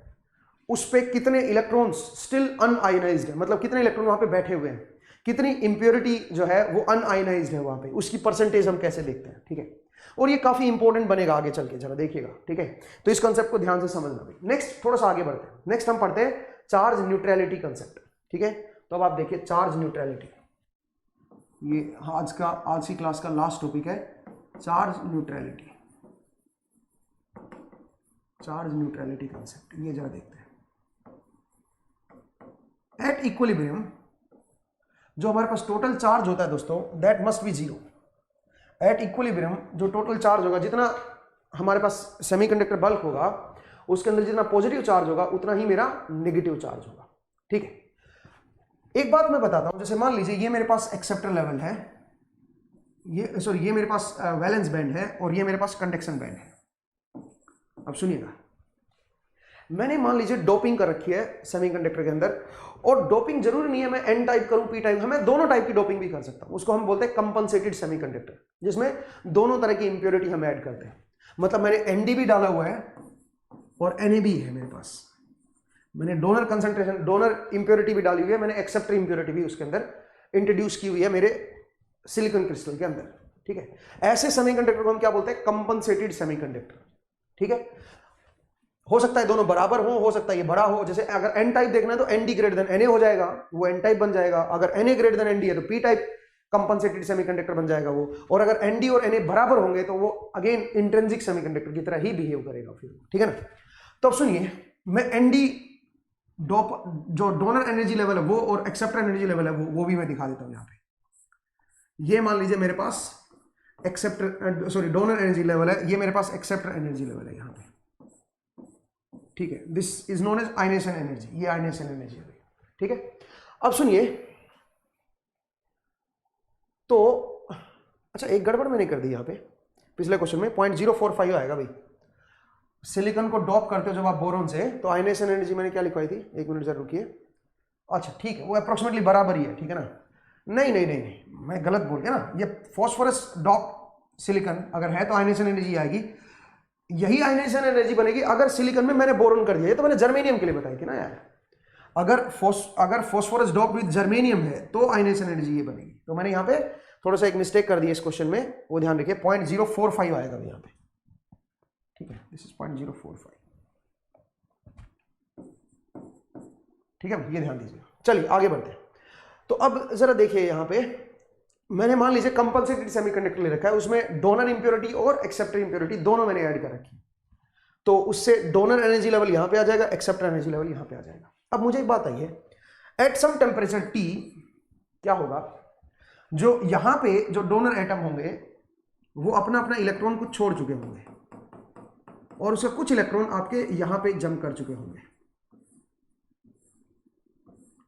A: उस पे कितने इलेक्ट्रॉन्स स्टिल अनआयोनाइज्ड है, मतलब कितने इलेक्ट्रॉन वहां पे बैठे हुए हैं, कितनी इंप्योरिटी जो है वो अनआयोनाइज्ड है वहां पे, उसकी परसेंटेज हम कैसे देखते हैं, ठीक है। और ये काफी इंपॉर्टेंट बनेगा आगे चल के, जरा देखिएगा, ठीक है। तो इस कॉन्सेप्ट को ध्यान से समझना भाई। नेक्स्ट थोड़ा सा आगे बढ़ते हैं, नेक्स्ट हम पढ़ते हैं चार्ज न्यूट्रलिटी कॉन्सेप्ट, ठीक है। तो अब आप देखिए चार्ज न्यूट्रलिटी, ये आज की क्लास का लास्ट टॉपिक है, चार्ज न्यूट्रलिटी कॉन्सेप्ट, ये जरा देखते हैं। एट इक्विलिब्रियम जो हमारे पास टोटल चार्ज होता है दोस्तों, that must B 0। At equilibrium जो टोटल चार्ज होगा, जितना हमारे पास सेमीकंडक्टर बल्क होगा उसके अंदर जितना पॉजिटिव चार्ज होगा उतना ही मेरा नेगेटिव चार्ज होगा, ठीक है। एक बात मैं बताता हूं, जैसे मान लीजिए ये मेरे पास एक्सेप्टर लेवल है, ये मेरे पास वैलेंस बैंड है और ये मेरे पास कंडक्शन बैंड है। अब सुनिएगा, मैंने मान लीजिए डोपिंग कर रखी है सेमीकंडक्टर के अंदर, और डोपिंग जरूरी नहीं है मैं एन टाइप करूं पी टाइप, मैं दोनों टाइप की डोपिंग भी कर सकता हूं। उसको हम बोलते हैं कंपनसेटेड सेमीकंडक्टर, जिसमें दोनों तरह की इंप्योरिटी हम ऐड करते हैं। मतलब मैंने एनडी भी डाला हुआ है और एनए भी है मेरे पास, मैंने डोनर कंसंट्रेशन, डोनर इंप्योरिटी भी डाली हुई है, मैंने एक्सेप्टर इंप्योरिटी भी उसके अंदर इंट्रोड्यूस की हुई है मेरे सिलिकॉन क्रिस्टल के अंदर। ठीक है, ऐसे सेमीकंडक्टर को हम क्या बोलते हैं? Compensated semiconductor. ठीक है, हो सकता है दोनों बराबर हो सकता है ये बड़ा हो। जैसे अगर एन टाइप देखना है तो N D greater than NA हो जाएगा, वो एन टाइप बन जाएगा। अगर एनए ग्रेटर देन एनडी है तो पी टाइप कंपनसेटेड सेमीकंडक्टर बन जाएगा वो। और अगर एनडी और एनए बराबर होंगे तो वो अगेन इंट्रिंसिक सेमीकंडक्टर की तरह ही बिहेव करेगा फिर। ठीक है ना? तो अब सुनिए, मैं एनडी डोप जो डोनर एनर्जी लेवल है वो और एक्सेप्टर एनर्जी लेवल है वो भी मैं दिखा देता हूं यहां पे। ये मान लीजिए मेरे पास acceptor sorry donor energy level है, ये मेरे पास एक्सेप्टर एनर्जी लेवल है यहां पे। ठीक है, this is known as ionisation energy, ये आयनेशन एनर्जी है। ठीक है, अब सुनिए, तो अच्छा एक गड़बड़ मैंने कर दी यहां पे पिछले क्वेश्चन में 0.045 आएगा भाई। सिलिकॉन को डॉप करते हो जब आप बोरोन से, तो आयनेशन एनर्जी मैंने क्या लिखवाई थी, एक मिनट जरा रुकिए। अच्छा ठीक है, वो अप्रोक्सीमेटली बराबर ही है। ठीक है ना? नहीं नहीं नहीं नहीं, मैं गलत बोल गया ना। ये फॉस्फोरस डॉप सिलिकॉन अगर है तो आयनेशन एनर्जी आएगी, यही आयनेशन एनर्जी बनेगी अगर सिलिकॉन में मैंने बोरोन कर दिया। ये तो मैंने जर्मेनियम के लिए बताई थी ना यार। अगर फॉस्फोरस डॉप विद जर्मेनियम है तो आयनेशन एनर्जी ये बनेगी। तो मैंने यहाँ पे थोड़ा सा एक मिस्टेक कर दी इस क्वेश्चन में, वो ध्यान रखिए। 0.045 आएगा यहाँ पे। ठीक है, दिस इज 0.045। ठीक है, ये ध्यान दीजिए। चलिए आगे बढ़ते हैं। तो अब जरा देखिए यहाँ पे, मैंने मान लीजिए कंपनसेटेड सेमीकंडक्टर ले रखा है, उसमें डोनर इंप्योरिटी और एक्सेप्टर इंप्योरिटी दोनों मैंने ऐड कर रखी। तो उससे डोनर एनर्जी लेवल यहां पे आ जाएगा, एक्सेप्टर एनर्जी लेवल यहां पे आ जाएगा। अब मुझे एक बात आइए, एट सम टेम्परेचर टी क्या होगा, जो यहां पे जो डोनर एटम होंगे वो अपना अपना इलेक्ट्रॉन कुछ छोड़ चुके होंगे और उसके कुछ इलेक्ट्रॉन आपके यहां पे जम कर चुके होंगे।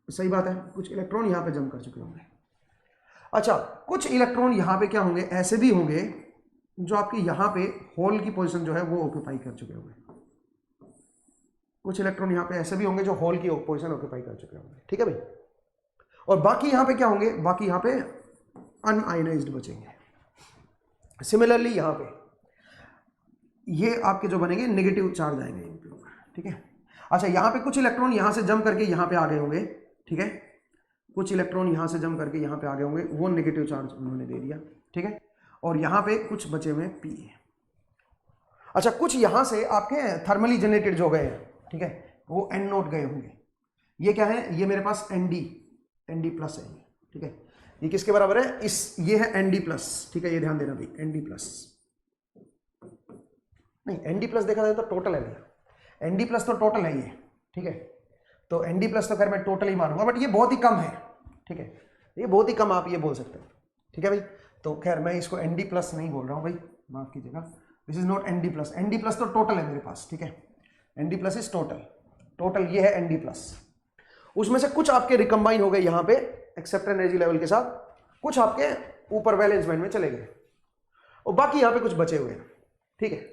A: सही बात है, कुछ इलेक्ट्रॉन यहां पे जम कर चुके होंगे। अच्छा, कुछ इलेक्ट्रॉन यहां पे क्या होंगे, ऐसे भी होंगे जो आपके यहां पे होल की पोजीशन जो है वो ऑक्यूपाई कर चुके होंगे। कुछ इलेक्ट्रॉन यहां पे ऐसे भी होंगे जो होल की पोजीशन ऑक्यूपाई कर चुके होंगे। ठीक है भाई, और बाकी यहां पे क्या होंगे, बाकी यहां पे अनआयनाइज्ड बचेंगे। सिमिलरली यहां पे ये आपके जो बनेंगे नेगेटिव चार्ज आएंगे इनके ऊपर। ठीक है, अच्छा यहां पे कुछ इलेक्ट्रॉन यहां से जम करके यहां पे आ गए होंगे। ठीक है, कुछ इलेक्ट्रॉन यहां से जम करके यहां पे आ गए होंगे, वो नेगेटिव चार्ज उन्होंने दे दिया। ठीक है, और यहां पे कुछ बचे हुए पी। अच्छा, कुछ यहां से आपके थर्मली जनरेटेड जो गए हैं, ठीक है, वो एन नोट गए होंगे। ये क्या है, ये मेरे पास एनडी प्लस है। ठीक है, ये किसके बराबर है, ये है एनडी प्लस। ठीक है, ये ध्यान देना भाई, एनडी प्लस नहीं, एनडी प्लस देखा जाए तो टोटल है भैया, एनडी प्लस तो टोटल है ये। ठीक है, तो एनडी प्लस तो खैर मैं टोटल ही मानूंगा, बट ये बहुत ही कम है। ठीक है, ये बहुत ही कम आप ये बोल सकते हैं। ठीक है भाई, तो खैर मैं इसको एनडी प्लस नहीं बोल रहा हूँ भाई, माफ कीजिएगा, this is not ND plus. ND plus तो टोटल है मेरे पास। ठीक है, एनडी प्लस इज टोटल ये है एनडी प्लस। उसमें से कुछ आपके रिकम्बाइन हो गए यहाँ पे एक्सेप्टर एनर्जी लेवल के साथ, कुछ आपके ऊपर वैलेंस बैंड में चले गए और बाकी यहाँ पे कुछ बचे हुए हैं। ठीक है,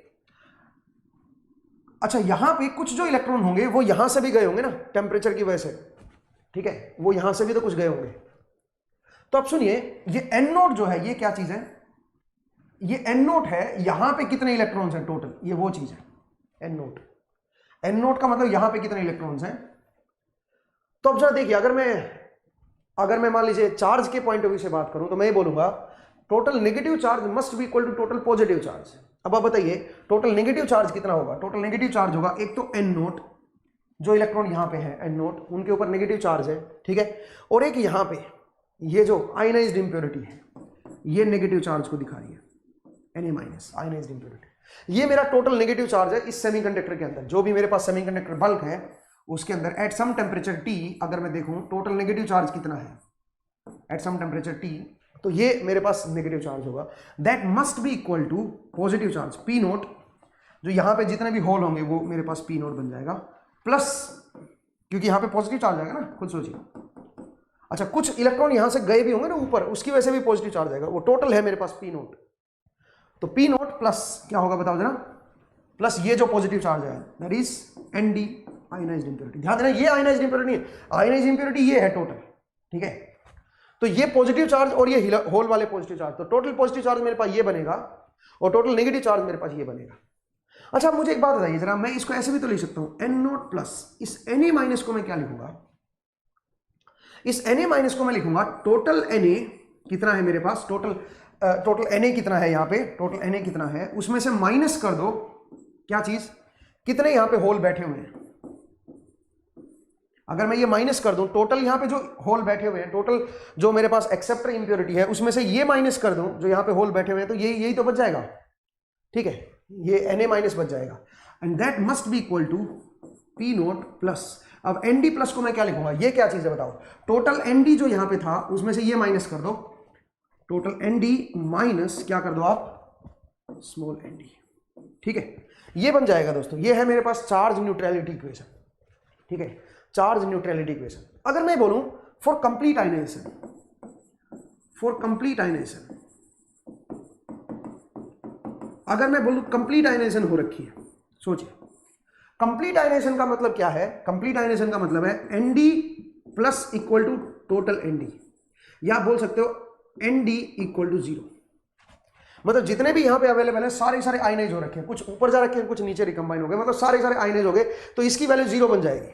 A: अच्छा यहाँ पे कुछ जो इलेक्ट्रॉन होंगे वो यहां से भी गए होंगे ना टेम्परेचर की वजह से। ठीक है, वो यहां से भी तो कुछ गए होंगे। तो अब सुनिए, ये एन नोट जो है ये क्या चीज है, ये एन नोट है, यहां पे कितने इलेक्ट्रॉन्स हैं टोटल, ये वो चीज है एन नोट। एन नोट का मतलब यहां पे कितने इलेक्ट्रॉन्स हैं। तो अब जरा देखिए, अगर मैं मान लीजिए चार्ज के पॉइंट ऑफ व्यू से बात करूं तो मैं ये बोलूंगा total negative charge must be equal to total positive charge. अब आप बताइए टोटल नेगेटिव चार्ज कितना होगा। टोटल नेगेटिव चार्ज होगा एक तो एन नोट, जो इलेक्ट्रॉन यहां पे है एन नोट, उनके ऊपर नेगेटिव चार्ज है। ठीक है, और एक यहां पे ये जो आयनाइज्ड इंप्योरिटी है ये नेगेटिव चार्ज को दिखा रही है, Na माइनस आयनाइज्ड इंप्योरिटी। ये मेरा टोटल नेगेटिव चार्ज है इस सेमीकंडक्टर के अंदर। जो भी मेरे पास सेमीकंडक्टर बल्क है उसके अंदर एट सम टेम्परेचर T अगर मैं देखूं टोटल नेगेटिव चार्ज कितना है एट सम टेम्परेचर T, तो ये मेरे पास नेगेटिव चार्ज होगा। That must be equal to positive charge P naught, जो यहां पे जितने भी होल होंगे वो मेरे पास P नोट बन जाएगा, प्लस क्योंकि यहां पे पॉजिटिव चार्ज आएगा ना, खुद सोचिए। अच्छा, कुछ इलेक्ट्रॉन यहां से गए भी होंगे ना ऊपर, उसकी वजह से भी पॉजिटिव चार्ज आएगा। वो टोटल है मेरे पास P नोट, तो P नोट प्लस क्या होगा बताओ जरा, प्लस ये जो पॉजिटिव चार्ज है that is ND ionised impurity. ध्यान देना ये आयनाइज्ड इंप्योरिटी है, आयनाइज्ड इंप्योरिटी ये है टोटल, ठीक है। तो ये पॉजिटिव चार्ज और ये होल वाले पॉजिटिव चार्ज, तो टोटल पॉजिटिव चार्ज मेरे पास ये बनेगा और टोटल नेगेटिव चार्ज मेरे पास ये बनेगा। अच्छा मुझे एक बात बताइए जरा, मैं इसको ऐसे भी तो लिख सकता हूं NO प्लस, इस Na माइनस को मैं क्या लिखूंगा, इस Na माइनस को मैं लिखूंगा टोटल Na कितना है मेरे पास, टोटल Na कितना है यहाँ पे, टोटल Na कितना है उसमें से माइनस कर दो क्या चीज, कितने यहाँ पे होल बैठे हुए हैं। अगर मैं ये माइनस कर दूं टोटल यहाँ पे जो होल बैठे हुए हैं, टोटल जो मेरे पास एक्सेप्टर इंप्योरिटी है उसमें से ये माइनस कर दूं जो यहाँ पे होल बैठे हुए हैं, तो यही तो बच जाएगा, ठीक है, ये Na माइनस बच जाएगा। And that must be equal to P naught plus. अब ND प्लस को मैं क्या लिखूंगा, ये क्या चीज है बताओ, टोटल ND जो यहाँ पे था उसमें से ये माइनस कर दो, टोटल ND माइनस क्या कर दो आप, स्मॉल ND, ठीक है। ये बन जाएगा दोस्तों, ये है मेरे पास चार्ज न्यूट्रलिटी इक्वेशन, ठीक है, चार्ज न्यूट्रलिटी इक्वेशन। अगर मैं बोलूं for complete ionization, for complete ionization, अगर मैं बोलूं कंप्लीट आयनाइजेशन हो रखी है, सोचिए कंप्लीट आयनाइजेशन का मतलब क्या है, कंप्लीट आयनाइजेशन का मतलब है ND plus equal to total ND, या आप बोल सकते हो ND इक्वल टू 0। मतलब जितने भी यहां पे अवेलेबल है सारे आयनाइज हो रखे हैं, कुछ ऊपर जा रखे हैं कुछ नीचे रिकंबाइन हो गए, मतलब सारे आयनाइज हो गए, तो इसकी वैल्यू 0 बन जाएगी।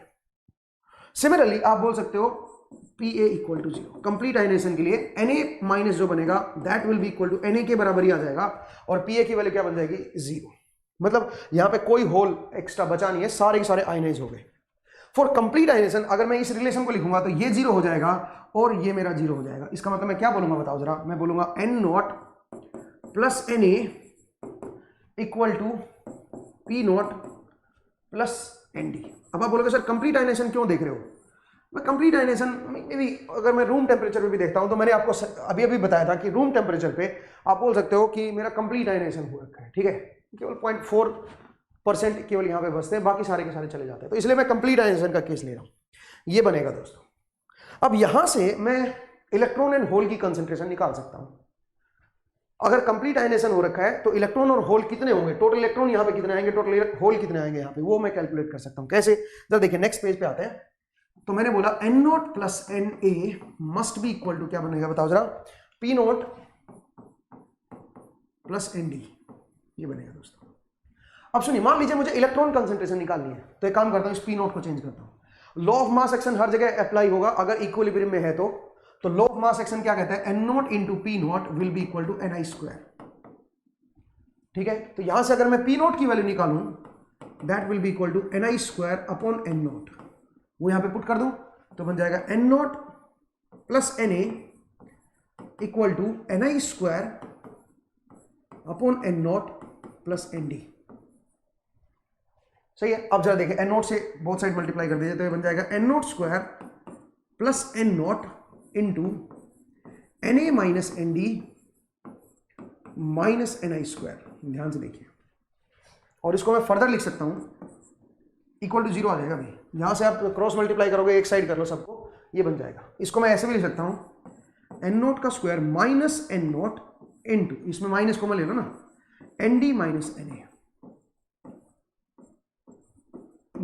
A: सिमिलरली आप बोल सकते हो PA equal to 0, complete ionization के लिए Na माइनस जो बनेगा that will be equal to Na के बराबर ही आ जाएगा, और PA की वैल्यू क्या बन जाएगी 0। मतलब यहां पे कोई होल एक्स्ट्रा बचा नहीं है, सारे आयनाइज हो गए। फॉर कंप्लीट आयनाइजेशन अगर मैं इस रिलेशन को लिखूंगा तो ये 0 हो जाएगा और ये मेरा 0 हो जाएगा। इसका मतलब मैं क्या बोलूंगा बताओ जरा, मैं बोलूंगा N naught plus Na equal to P naught plus ND। अब आप बोलोगे सर कंप्लीट आयनाइजेशन क्यों देख रहे हो, मैं कंप्लीट आयनाइजेशन में भी अगर मैं रूम टेम्परेचर पे भी देखता हूं तो मैंने आपको अभी बताया था कि रूम टेम्परेचर पे आप बोल सकते हो कि मेरा कंप्लीट आयनाइजेशन हो रखा है, ठीक है, केवल 0.4% केवल यहाँ पे बचते हैं, बाकी सारे के सारे चले जाते हैं, तो इसलिए मैं कंप्लीट आयनाइजेशन का केस ले रहा हूँ, ये बनेगा दोस्तों। अब यहां से मैं इलेक्ट्रॉन एंड होल की कंसेंट्रेशन निकाल सकता हूं। अगर कंप्लीट आयनाइजेशन हो रखा है तो इलेक्ट्रॉन और होल कितने होंगे, टोटल इलेक्ट्रॉन यहाँ पे कितने आएंगे, टोटल होल कितने आएंगे यहाँ पे, वो मैं कैलकुलेट कर सकता हूँ। कैसे, जरा देखिए नेक्स्ट पेज पे आते हैं। तो मैंने बोला N naught plus Na must be equal to क्या बनेगा बताओ जरा, P नोट प्लस ND, ये बनेगा दोस्तों। अब सुनिए, मान लीजिए मुझे इलेक्ट्रॉन कंसेंट्रेशन निकालनी है, तो एक काम करता हूं इस P नोट को चेंज करता हूं। लॉ ऑफ मास एक्शन हर जगह अप्लाई होगा अगर इक्विलिब्रियम में है तो लॉ ऑफ मास एक्शन क्या कहता है, N naught into P naught will be equal to Ni square, ठीक है। तो यहां से अगर मैं P नोट की वैल्यू निकालूं that will be equal to Ni square upon N naught, वो यहां पे पुट कर दूं तो बन जाएगा N naught plus Na equal to Ni square upon N naught plus ND, सही है। अब जरा देखिए N नोट से बोथ साइड मल्टीप्लाई कर दीजिए तो ये बन जाएगा N naught square plus N naught into Na minus ND minus Ni square, ध्यान से देखिए, और इसको मैं फर्दर लिख सकता हूं इक्वल टू 0 आ जाएगा भाई, यहां से आप क्रॉस मल्टीप्लाई करोगे एक साइड कर लो सबको, ये बन जाएगा। इसको मैं ऐसे भी लिख सकता हूं N नोट का square minus N naught into, इसमें माइनस को मैं ले लो ना, ND minus Na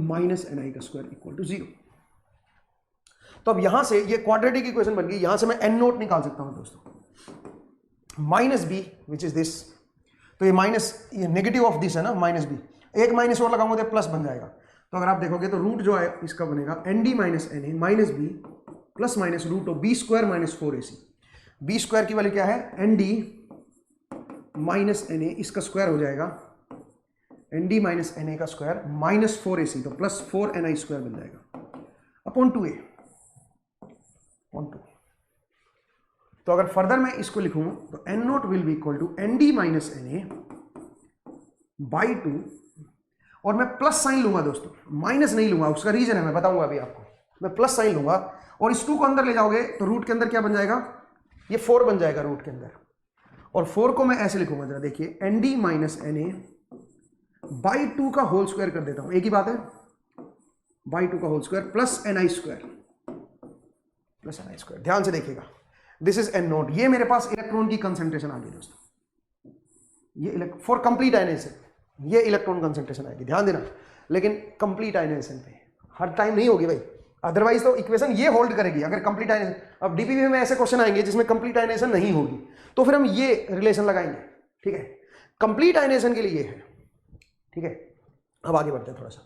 A: minus Ni का स्क्वायर इक्वल टू 0। तो अब यहां से ये क्वाड्रेटिक इक्वेशन बन गई, यहां से मैं N नोट निकाल सकता हूं दोस्तों, minus B which is this, तो ये माइनस, ये नेगेटिव ऑफ दिस है ना, माइनस बी, एक माइनस और लगाऊंगा तो प्लस बन जाएगा। तो अगर आप देखोगे तो रूट जो है इसका बनेगा ND minus Na minus B plus minus root of B square minus 4AC। B square की वैल्यू क्या है, ND माइनस Na, इसका स्क्वायर हो जाएगा ND माइनस Na का स्क्वायर माइनस 4AC, तो प्लस 4Ni स्क्वायर बन जाएगा अपॉन 2A अपॉन 2। तो अगर फर्दर मैं इसको लिखूं तो N naught will be equal to ND minus Na by 2, और मैं प्लस साइन लूंगा दोस्तों, माइनस नहीं लूंगा, उसका रीजन है मैं बताऊंगा अभी आपको, मैं प्लस साइन लूंगा, और इस 2 को अंदर ले जाओगे तो रूट के अंदर क्या बन जाएगा, ये 4 बन जाएगा रूट के अंदर, और 4 को मैं ऐसे लिखूंगा जरा देखिए, ND माइनस Na बाई 2 का होल स्क्वायर कर देता हूं, एक ही बात है, बाई 2 का whole square plus Ni square, plus Ni square. ध्यान से देखिएगा, दिस इज N नोट, ये मेरे पास इलेक्ट्रॉन की कंसेंट्रेशन आ गई दोस्तों, ये फॉर कंप्लीट आयनाइजेशन ये इलेक्ट्रॉन कंसेंट्रेशन आएगी, ध्यान देना, लेकिन कंप्लीट आयनाइजेशन पे। हर टाइम नहीं होगी भाई, अदरवाइज तो इक्वेशन ये होल्ड करेगी अगर कंप्लीट आयनेशन। अब डीपीपी में ऐसे क्वेश्चन आएंगे जिसमें कंप्लीट आयनेशन नहीं होगी, तो फिर हम ये रिलेशन लगाएंगे, ठीक है। कंप्लीट आयनेशन के लिए ये है, ठीक है। अब आगे बढ़ते हैं थोड़ा सा।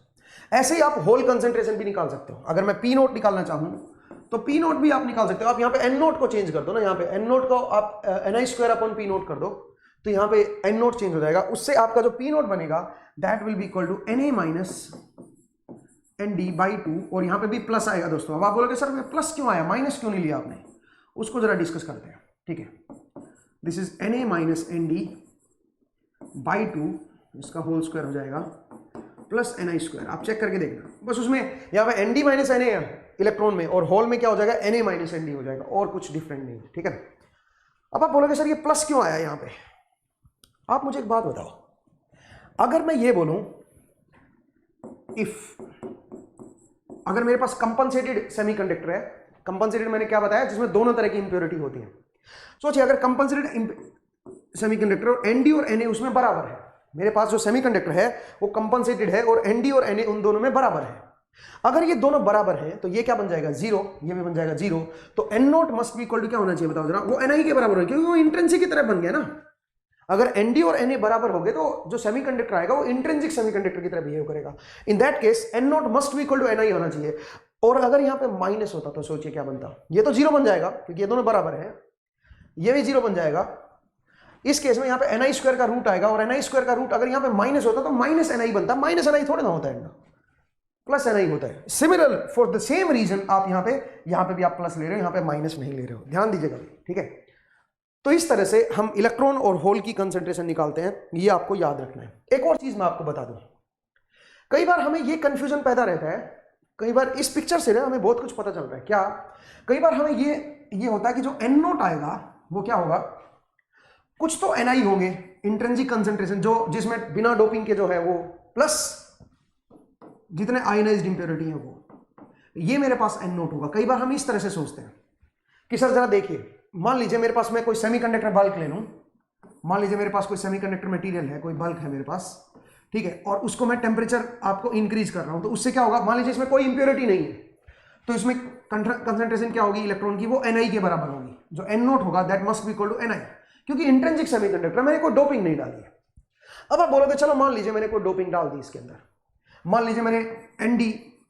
A: ऐसे ही आप होल कंसेंट्रेशन भी निकाल सकते हो। अगर मैं पी नोट निकालना चाहूं तो पी नोट भी आप निकाल सकते हो। आप यहाँ पे एन नोट को चेंज कर दो ना, यहाँ पे एन नोट को आप ni² अपॉन पी नोट कर दो, तो यहाँ पे एन नोट चेंज हो जाएगा। उससे आपका जो पी नोट बनेगा that will be equal to Na minus ND/2, और यहाँ पे भी प्लस आएगा दोस्तों। अब आप बोलोगे सर प्लस क्यों आया, माइनस क्यों नहीं लिया आपने, उसको जरा डिस्कस करते हैं, ठीक है। This is Na minus ND/2, इसका होल स्क्वायर हो जाएगा प्लस ni²। आप चेक करके देखना बस, उसमें यहाँ पे ND माइनस Na है इलेक्ट्रॉन में, और होल में क्या हो जाएगा Na माइनस ND हो जाएगा, और कुछ डिफरेंट नहीं, ठीक है। अब आप बोलोगे सर ये प्लस क्यों आया यहाँ पे। आप मुझे एक बात बताओ, अगर मैं ये बोलूं इफ, अगर मेरे पास कंपनसेटेड सेमीकंडक्टर है, कंपनसेटेड मैंने क्या बताया, जिसमें दोनों तरह की इंप्योरिटी होती है। सोचिए अगर कंपनसेटेड सेमीकंडक्टर और ND और Na उसमें बराबर है, मेरे पास जो सेमीकंडक्टर है वो कंपनसेटेड है और ND और Na उन दोनों में बराबर है। अगर ये दोनों बराबर हैं तो ये क्या बन जाएगा 0, ये भी बन जाएगा 0। तो N naught must be equal to क्या होना चाहिए बताओ जरा, वो Ni के बराबर हो, क्योंकि वो इंट्रिंसिक की तरह बन गया ना। अगर ND और Na बराबर हो गए तो जो सेमीकंडक्टर आएगा वो इंट्रिंसिक सेमीकंडक्टर की तरह बिहेव करेगा। In that case N naught must be equal to Ni होना चाहिए। और अगर यहाँ पे माइनस होता तो सोचिए क्या बनता, ये तो 0 बन जाएगा क्योंकि ये दोनों बराबर है, ये भी 0 बन जाएगा। इस केस में यहाँ पे ni² का रूट आएगा, और ni² का रूट अगर यहाँ पे माइनस होता तो माइनस Ni बनता, माइनस Ni थोड़ा ना होता है, प्लस Ni होता है। Similar for the same reason आप यहाँ पे भी आप प्लस ले रहे हो, यहाँ पे माइनस नहीं ले रहे हो, ध्यान दीजिएगा, ठीक है। तो इस तरह से हम इलेक्ट्रॉन और होल की कंसंट्रेशन निकालते हैं, ये आपको याद रखना है। एक और चीज मैं आपको बता दूं, कई बार हमें ये कंफ्यूजन पैदा रहता है, कई बार इस पिक्चर से ना हमें बहुत कुछ पता चल रहा है क्या। कई बार हमें ये होता है कि जो N नोट आएगा वो क्या होगा, कुछ तो Ni होंगे इंट्रिंसिक कंसंट्रेशन, जो जिसमें बिना डोपिंग के जो है वो, प्लस जितने आयनाइज्ड इंप्योरिटी है वो, ये मेरे पास N नोट होगा। कई बार हम इस तरह से सोचते हैं कि सर जरा देखिए, मान लीजिए मेरे पास मैं कोई सेमीकंडक्टर बल्क ले लूं, मान लीजिए मेरे पास कोई सेमीकंडक्टर मटेरियल है, कोई बल्क है मेरे पास, ठीक है, और उसको मैं टेम्परेचर आपको इंक्रीज कर रहा हूं, तो उससे क्या होगा, मान लीजिए इसमें कोई इंप्योरिटी नहीं है, तो इसमें कंसंट्रेशन क्या होगी इलेक्ट्रॉन की, वो Ni के बराबर होगी। जो N नोट होगा that must be equal to Ni, क्योंकि इंट्रिंसिक सेमीकंडक्टर मैंने कोई डोपिंग नहीं डाली है। अब आप बोलोगे चलो मान लीजिए मैंने कोई डोपिंग डाल दी इसके अंदर, मान लीजिए मैंने ND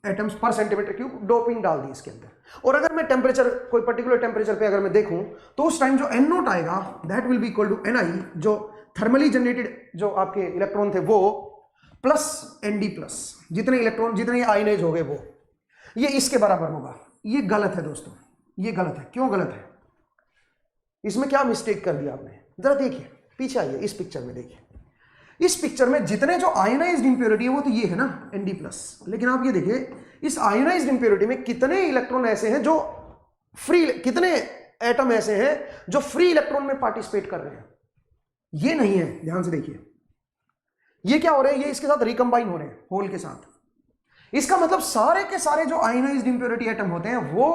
A: एटम्स पर सेंटीमीटर क्यूब डोपिंग डाल दी इसके अंदर, और अगर मैं टेम्परेचर कोई पर्टिकुलर टेम्परेचर पे अगर मैं देखूं तो उस टाइम जो N नोट आएगा that will be equal to Ni, जो थर्मली जनरेटेड जो आपके इलेक्ट्रॉन थे वो, प्लस ND प्लस जितने इलेक्ट्रॉन जितने आयनाइज हो गए वो, ये इसके बराबर होगा। ये गलत है दोस्तों, ये गलत है। क्यों गलत है, इसमें क्या मिस्टेक कर दिया आपने, जरा देखिए पीछे आइए, इस पिक्चर में देखिए। इस पिक्चर में जितने जो आयनाइज्ड इंप्योरिटी है वो तो ये है ना ND प्लस, लेकिन आप ये देखिए इस आयनाइज्ड इंप्योरिटी में कितने इलेक्ट्रॉन ऐसे हैं जो फ्री, कितने एटम ऐसे हैं जो फ्री इलेक्ट्रॉन में पार्टिसिपेट कर रहे हैं, ये नहीं है। ध्यान से देखिए, ये क्या हो रहे हैं, ये इसके साथ रिकंबाइन हो रहे हैं होल के साथ। इसका मतलब सारे के सारे जो आयनाइज्ड इंप्योरिटी एटम होते हैं वो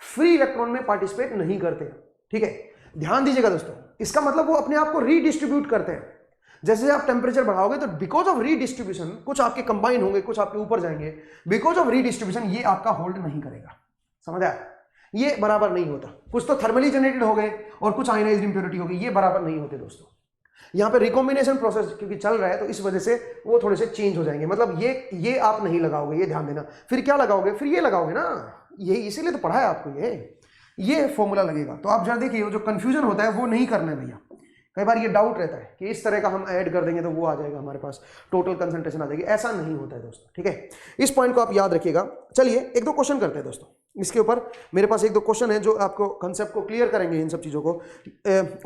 A: फ्री इलेक्ट्रॉन में पार्टिसिपेट नहीं करते, ठीक है। ध्यान दीजिएगा दोस्तों, इसका मतलब वो अपने आप को रीडिस्ट्रीब्यूट करते हैं। जैसे आप टेम्परेचर बढ़ाओगे तो बिकॉज ऑफ रीडिस्ट्रीब्यूशन कुछ आपके कंबाइन होंगे, कुछ आपके ऊपर जाएंगे, बिकॉज ऑफ रीडिस्ट्रीब्यूशन ये आपका होल्ड नहीं करेगा, समझ आया, ये बराबर नहीं होता। कुछ तो थर्मली जनरेटेड हो गए और कुछ आयनाइज्ड इंप्योरिटी हो गई, ये बराबर नहीं होते दोस्तों। यहाँ पे रिकॉम्बिनेशन प्रोसेस क्योंकि चल रहा है तो इस वजह से वो थोड़े से चेंज हो जाएंगे। मतलब ये आप नहीं लगाओगे, ये ध्यान देना। फिर क्या लगाओगे, फिर ये लगाओगे ना, ये इसीलिए तो पढ़ा है आपको, ये फॉर्मूला लगेगा। तो आप जरा देखिए, जो कंफ्यूजन होता है वो नहीं करना है भैया। कई बार ये डाउट रहता है कि इस तरह का हम ऐड कर देंगे तो वो आ जाएगा हमारे पास, टोटल कंसंट्रेशन आ जाएगी, ऐसा नहीं होता है दोस्तों, ठीक है। इस पॉइंट को आप याद रखिएगा। चलिए एक दो क्वेश्चन करते हैं दोस्तों, इसके ऊपर मेरे पास एक दो क्वेश्चन है जो आपको कंसेप्ट को क्लियर करेंगे, इन सब चीज़ों को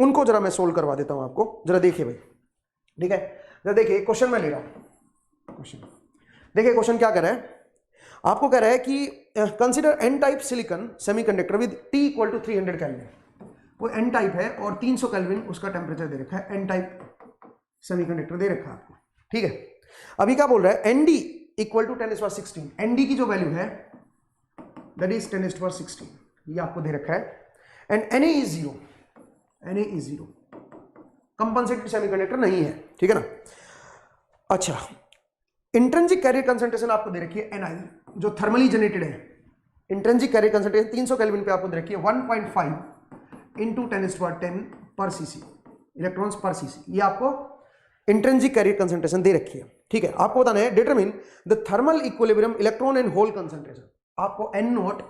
A: उनको जरा मैं सोल्व करवा देता हूँ आपको। जरा देखिए भाई, ठीक है, जरा देखिए क्वेश्चन मैं ले रहा हूँ। क्वेश्चन देखिए, क्वेश्चन क्या कर रहा है, आपको कह रहा है कि consider N type silicon semiconductor with T equal to 300 kelvin. वो एन टाइप है और 300 केल्विन उसका टेम्परेचर दे रखा है, एन टाइप सेमीकंडक्टर दे रखा है आपको, ठीक है। अभी क्या बोल रहा है, Nd इक्वल टू 10⁻16, Nd की जो वैल्यू है दैट इज 10⁻16, ये आपको दे रखा है, and Na is 0, Na is 0, compensated semiconductor नहीं है, ठीक है ना। अच्छा, इंट्रिंसिक कैरियर कंसंट्रेशन आपको दे रखी है Ni, जो थर्मली जनरेटेड है, इंट्रिंसिक कैरियर कंसंट्रेशन 300 केल्विन पे आपको रखिए 1.5 इंटू 10⁻10 पर सीसी इलेक्ट्रॉन्स पर सीसी, ये आपको इंट्रिंसिक कैरियर कंसंट्रेशन दे रखी है। ठीक है, आपको बताना है determine the thermal equilibrium electron and hole concentration. आपको N naught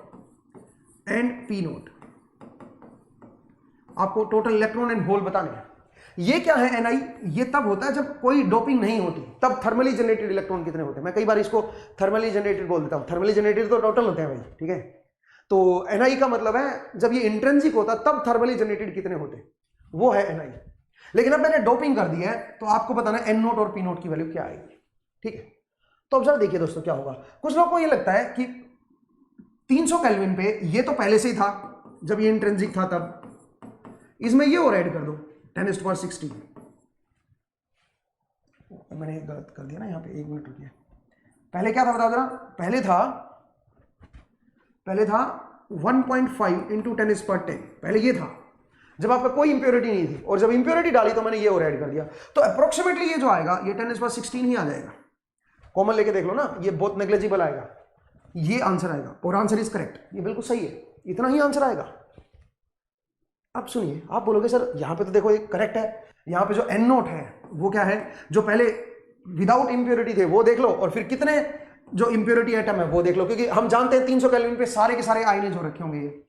A: and P naught, आपको टोटल इलेक्ट्रॉन एंड होल बताने हैं। ये क्या है Ni? ये तब होता है जब कोई डोपिंग नहीं होती, तब थर्मली जनरेटेड इलेक्ट्रॉन कितने होते हैं। मैं कई बार इसको थर्मली जनरेटेड बोल देता हूं, थर्मली जनरेटेड तो टोटल होते हैं भाई। ठीक है, तो Ni का मतलब है जब ये इंट्रिंसिक होता तब थर्मली जनरेटेड कितने होते, वो है Ni। लेकिन अब मैंने डोपिंग कर दी है तो आपको बताना है N नोट और P नोट की वैल्यू क्या आएगी। ठीक है, तो अब जरा देखिए दोस्तों क्या होगा। कुछ लोगों को ये लगता है कि 300 केल्विन पे ये तो पहले से ही था जब ये इंट्रिंसिक था, तब इसमें ये और ऐड कर दो 10⁻16। मैंने गलत कर दिया ना यहाँ पे, 1 मिनट रुकिए। पहले क्या था बताओ जरा। पहले था 1.5 इंटू 10⁻10, पहले ये था जब आपका कोई इंप्योरिटी नहीं थी, और जब इंप्योरिटी डाली तो मैंने ये और ऐड कर दिया, तो अप्रोक्सीमेटली ये जो आएगा ये 10⁻16 ही आ जाएगा। कॉमन लेके देख लो ना, ये बहुत नेग्लिजिबल आएगा, ये आंसर आएगा और आंसर इज करेक्ट, ये बिल्कुल सही है, इतना ही आंसर आएगा। अब सुनिए, आप बोलोगे सर यहाँ पे तो देखो ये करेक्ट है, यहाँ पे जो N नोट है वो क्या है, जो पहले विदाउट इंप्योरिटी थे वो देख लो, और फिर कितने जो इंप्योरिटी आइटम है वो देख लो, क्योंकि हम जानते हैं 300 केल्विन पे सारे के सारे आयनेज हो रखे होंगे ये।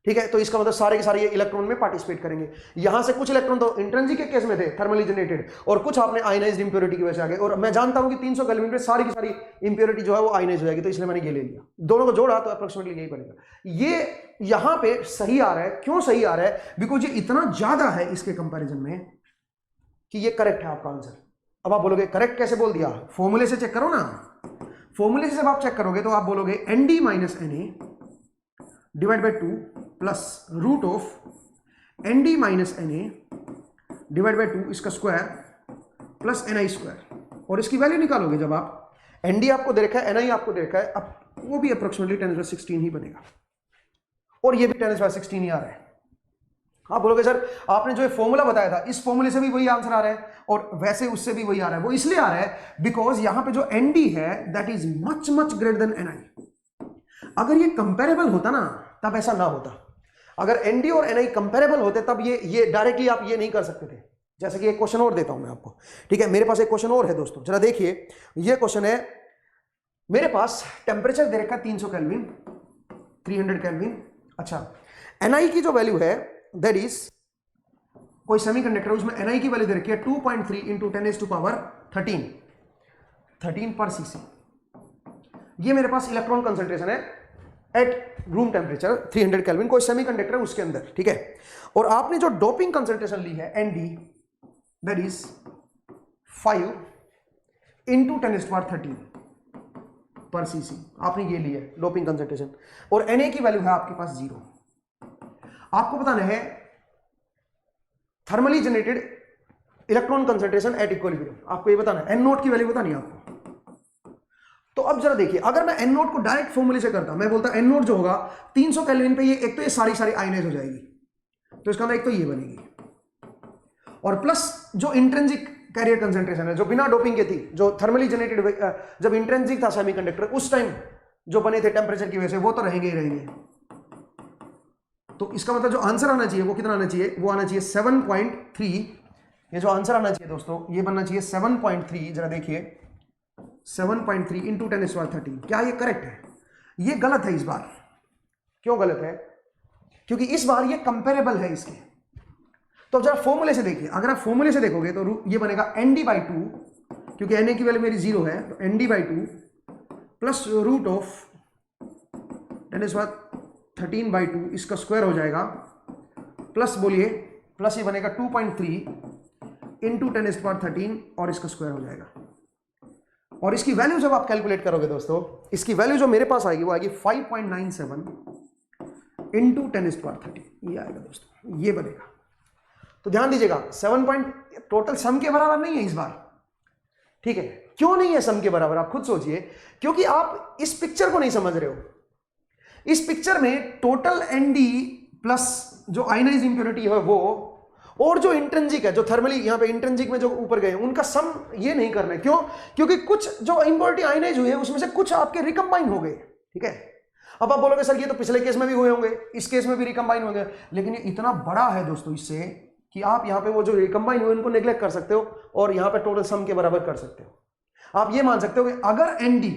A: ठीक है, तो इसका मतलब सारे के सारे ये इलेक्ट्रॉन में पार्टिसिपेट करेंगे। यहां से कुछ इलेक्ट्रॉन तो इंट्रिंसिक के केस में थे थर्मली जनरेटेड, और कुछ आपने आयनाइज्ड इंप्योरिटी की वजह से आ गए, और मैं जानता हूं कि 300 केल्विन पे सारी की सारी इंप्योरिटी जो है वो आयनाइज हो जाएगी, तो इसलिए मैंने ये ले लिया, दोनों को जोड़ा तो अप्रोक्सीमेटली यही बनेगा। ये यहां पे सही आ रहा है, क्यों सही आ रहा है, बिकॉज ये इतना ज्यादा है इसके कंपेरिजन में कि ये करेक्ट है आपका आंसर। अब आप बोलोगे करेक्ट कैसे बोल दिया, फॉर्मूले से चेक करो ना। फॉर्मूले से जब आप चेक करोगे तो आप बोलोगे ND minus Na divide by 2 plus root of ND minus Na divide by 2 इसका स्क्वायर प्लस Ni स्क्वायर, और इसकी वैल्यू निकालोगे जब आप, ND आपको दे रखा है, Ni आपको दे रखा है, अब वो भी अप्रोक्सीमेटली 10⁻16 ही बनेगा, और ये भी 10⁻16 ही आ रहा है। आप बोलोगे सर आपने जो फॉर्मूला बताया था, इस फॉर्मूले से भी वही आंसर आ रहा है और वैसे उससे भी वही आ रहा है। वो इसलिए आ रहा है बिकॉज यहां पे जो ND है that is much much greater than Ni। अगर ये कंपेरेबल होता ना तब ऐसा ना होता। अगर ND और Ni कंपेरेबल होते तब ये डायरेक्टली आप ये नहीं कर सकते थे। जैसे कि एक क्वेश्चन और देता हूं मैं आपको, ठीक है, मेरे पास एक क्वेश्चन और है दोस्तों, जरा देखिए। ये क्वेश्चन है, मेरे पास टेम्परेचर दे रखा है 300 केल्विन, 300 केल्विन। अच्छा, Ni की जो वैल्यू है दैट इज, कोई सेमीकंडक्टर है उसमें Ni की वैल्यू दे रखी है 2.3 इंटू 10⁻13 पर सीसी। ये मेरे पास इलेक्ट्रॉन कंसंट्रेशन है एट रूम टेम्परेचर 300 केल्विन, कोई सेमीकंडक्टर है उसके अंदर, ठीक है। और आपने जो डोपिंग कंसंट्रेशन ली है ND दैट इज 5 इंटू 10⁻13 पर सीसी, आपने ये ली है डोपिंग कंसंट्रेशन, और Na की वैल्यू है आपके पास 0। आपको बताना है thermally generated electron concentration at equilibrium, आपको ये बताना है। N नोट की वैल्यू बतानी है आपको। तो अब जरा देखिए, अगर मैं N नोट को डायरेक्ट फॉर्मूले से करता, मैं बोलता N नोट जो होगा 300 केल्विन पे ये एक तो ये सारी आयनाइज हो जाएगी, तो इसका मतलब एक तो ये बनेगी, और प्लस जो इंट्रिंसिक कैरियर कंसंट्रेशन है जो बिना डोपिंग के थी, जो थर्मली जनरेटेड जब इंट्रिंसिक था सेमीकंडक्टर उस टाइम जो बने थे टेम्परेचर की वजह से, वो तो रहेंगे ही रहेंगे। तो इसका मतलब जो आंसर आना चाहिए वो कितना आना चाहिए, वो आना चाहिए 7.3। ये जो आंसर आना चाहिए दोस्तों ये बनना चाहिए 7.3। जरा देखिए 7.3 इंटू 10⁻13। क्या ये करेक्ट है? ये गलत है इस बार। क्यों गलत है? क्योंकि इस बार ये कंपेरेबल है इसके। तो जरा फॉर्मूले से देखिए, अगर आप फॉर्मूले से देखोगे तो ये बनेगा ND/2, क्योंकि Na की वैल्यू मेरी 0 है, तो ND/2 प्लस रूट ऑफ 10⁻13/2 इसका स्क्वायर हो जाएगा, प्लस बोलिए प्लस ये बनेगा 2.3 इंटू 10⁻13 और इसका स्क्वायर हो जाएगा। और इसकी वैल्यू जब आप कैलकुलेट करोगे दोस्तों, इसकी वैल्यू जो मेरे पास आएगी वो आएगी 5.97 इंटू 10⁻13, ये आएगा दोस्तों, ये बनेगा। तो ध्यान दीजिएगा 7 टोटल सम के बराबर नहीं है इस बार, ठीक है। क्यों नहीं है सम के बराबर, आप खुद सोचिए, क्योंकि आप इस पिक्चर को नहीं समझ रहे हो। इस पिक्चर में टोटल ND प्लस जो आयनाइज इंप्योरिटी है वो, और जो इंट्रिंसिक है, जो थर्मली यहाँ पे इंट्रिंसिक में जो ऊपर गए उनका सम ये नहीं करना है। क्यों? क्योंकि कुछ जो इम्प्योरिटी आयनाइज हुए उसमें से कुछ आपके रिकम्बाइन हो गए, ठीक है। अब आप बोलोगे सर ये तो पिछले केस में भी हुए होंगे, इस केस में भी रिकम्बाइन होंगे, लेकिन ये इतना बड़ा है दोस्तों इससे कि आप यहाँ पे वो जो रिकम्बाइन हुए उनको नेग्लेक्ट कर सकते हो और यहाँ पे टोटल सम के बराबर कर सकते हो। आप ये मान सकते हो कि अगर ND,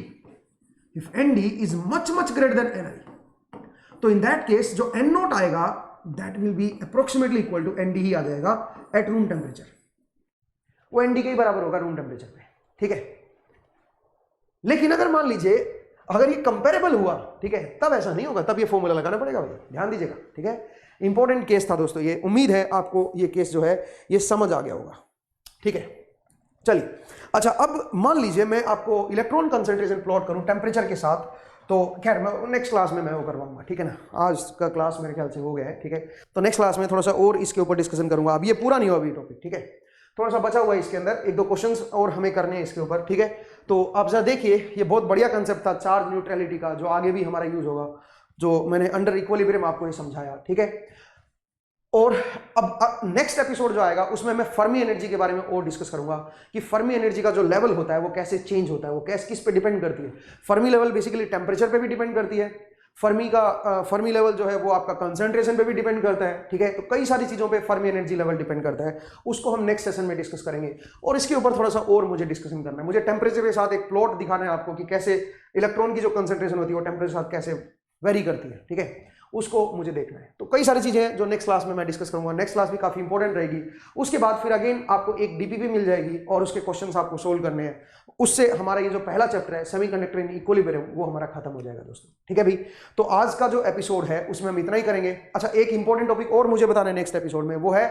A: if ND is much much greater than NI, तो इन दैट केस जो N नॉट आएगा that will be approximately equal to ND ही आ जाएगा एट रूम टेम्परेचर। वो ND के ही बराबर होगा रूम टेम्परेचर पे, ठीक है। लेकिन अगर मान लीजिए अगर ये कंपेरेबल हुआ, ठीक है, तब ऐसा नहीं होगा, तब ये फॉर्मूला लगाना पड़ेगा भैया, ध्यान दीजिएगा, ठीक है। इंपॉर्टेंट केस था दोस्तों ये, उम्मीद है आपको ये केस जो है ये समझ आ गया होगा, ठीक है। चलिए अच्छा, अब मान लीजिए मैं आपको इलेक्ट्रॉन कंसंट्रेशन प्लॉट करूं टेम्परेचर के साथ, तो खैर मैं नेक्स्ट क्लास में मैं वो करवाऊंगा, ठीक है ना। आज का क्लास मेरे ख्याल से हो गया है, ठीक है। तो नेक्स्ट क्लास में थोड़ा सा और इसके ऊपर डिस्कशन करूंगा। अब ये पूरा नहीं हुआ अभी टॉपिक, ठीक है, थोड़ा सा बचा हुआ है इसके अंदर, एक दो क्वेश्चंस और हमें करने हैं इसके ऊपर, ठीक है। तो आप जरा देखिए, ये बहुत बढ़िया कंसेप्ट था चार्ज न्यूट्रलिटी का, जो आगे भी हमारा यूज होगा, जो मैंने अंडर इक्विलिब्रियम आपको ये समझाया, ठीक है। और अब नेक्स्ट एपिसोड जो आएगा उसमें मैं फर्मी एनर्जी के बारे में और डिस्कस करूंगा कि फर्मी एनर्जी का जो लेवल होता है वो कैसे चेंज होता है, वो किस पे डिपेंड करती है। फर्मी लेवल बेसिकली टेम्परेचर पे भी डिपेंड करती है, फर्मी लेवल जो है वो आपका कंसंट्रेशन पे भी डिपेंड करता है, ठीक है। तो कई सारी चीजों पे फर्मी एनर्जी लेवल डिपेंड करता है, उसको हम नेक्स्ट सेशन में डिस्कस करेंगे। और इसके ऊपर थोड़ा सा और मुझे डिस्कशन करना है, मुझे टेम्परेचर के साथ एक प्लॉट दिखाना है आपको कि कैसे इलेक्ट्रॉन की जो कंसंट्रेशन होती है वो टेम्परेचर के साथ कैसे वेरी करती है, ठीक है, उसको मुझे देखना है। तो कई सारी चीजें हैं जो नेक्स्ट क्लास में मैं डिस्कस करूंगा, नेक्स्ट क्लास भी काफी इंपॉर्टेंट रहेगी। उसके बाद फिर अगेन आपको एक डीपीपी मिल जाएगी और उसके क्वेश्चंस आपको सोल्व करने हैं। उससे हमारा ये जो पहला चैप्टर है सेमीकंडक्टर इन इक्विलिब्रियम वो हमारा खत्म हो जाएगा दोस्तों, ठीक है भाई। तो आज का जो एपिसोड है उसमें हम इतना ही करेंगे। अच्छा, एक इंपॉर्टेंट टॉपिक और मुझे बताना है नेक्स्ट एपिसोड में, वो है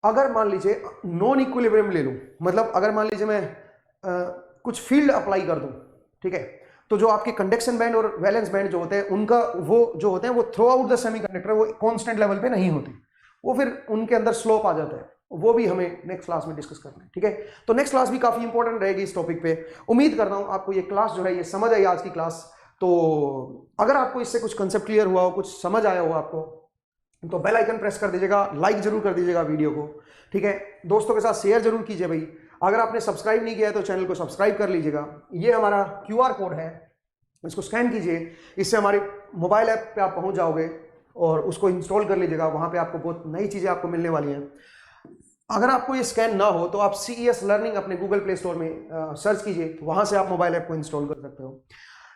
A: अगर मान लीजिए नॉन इक्विलिब्रियम ले लूं, मतलब अगर मान लीजिए मैं कुछ फील्ड अप्लाई कर दूं, ठीक है, तो जो आपके कंडक्शन बैंड और वैलेंस बैंड जो होते हैं उनका वो जो होते हैं वो थ्रू आउट द सेमीकंडक्टर वो कांस्टेंट लेवल पे नहीं होते, वो फिर उनके अंदर स्लोप आ जाता है, वो भी हमें नेक्स्ट क्लास में डिस्कस करना है, ठीक है। तो नेक्स्ट क्लास भी काफी इंपॉर्टेंट रहेगी इस टॉपिक पे। उम्मीद करता हूं आपको ये क्लास जो है ये समझ आई आज की क्लास। तो अगर आपको इससे कुछ कंसेप्ट क्लियर हुआ हो, कुछ समझ आया हो आपको, तो बेल आइकन प्रेस कर दीजिएगा, लाइक जरूर कर दीजिएगा वीडियो को, ठीक है। दोस्तों के साथ शेयर जरूर कीजिए भाई। अगर आपने सब्सक्राइब नहीं किया है तो चैनल को सब्सक्राइब कर लीजिएगा। ये हमारा QR कोड है, इसको स्कैन कीजिए, इससे हमारे मोबाइल ऐप पे आप पहुंच जाओगे और उसको इंस्टॉल कर लीजिएगा। वहां पे आपको बहुत नई चीजें आपको मिलने वाली हैं। अगर आपको ये स्कैन ना हो तो आप CES लर्निंग अपने गूगल प्ले स्टोर में सर्च कीजिए, वहां से आप मोबाइल ऐप को इंस्टॉल कर सकते हो।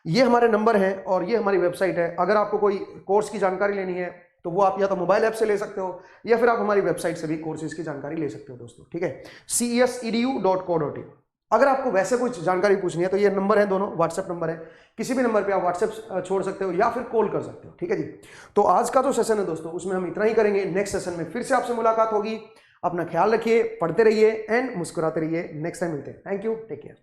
A: ये हमारे नंबर हैं और ये हमारी वेबसाइट है। अगर आपको कोई कोर्स की जानकारी लेनी है तो वो आप या तो मोबाइल ऐप से ले सकते हो या फिर आप हमारी वेबसाइट से भी कोर्सेज की जानकारी ले सकते हो दोस्तों, ठीक है, cesedu.co.in। अगर आपको वैसे कुछ जानकारी पूछनी है तो ये नंबर है, दोनों व्हाट्सएप नंबर है, किसी भी नंबर पे आप व्हाट्सएप छोड़ सकते हो या फिर कॉल कर सकते हो, ठीक है जी। तो आज का जो सेशन है दोस्तों उसमें हम इतना ही करेंगे। नेक्स्ट सेशन में फिर से आपसे मुलाकात होगी। अपना ख्याल रखिए, पढ़ते रहिए एंड मुस्कुराते रहिए। नेक्स्ट टाइम मिलते हैं। Thank you, take care.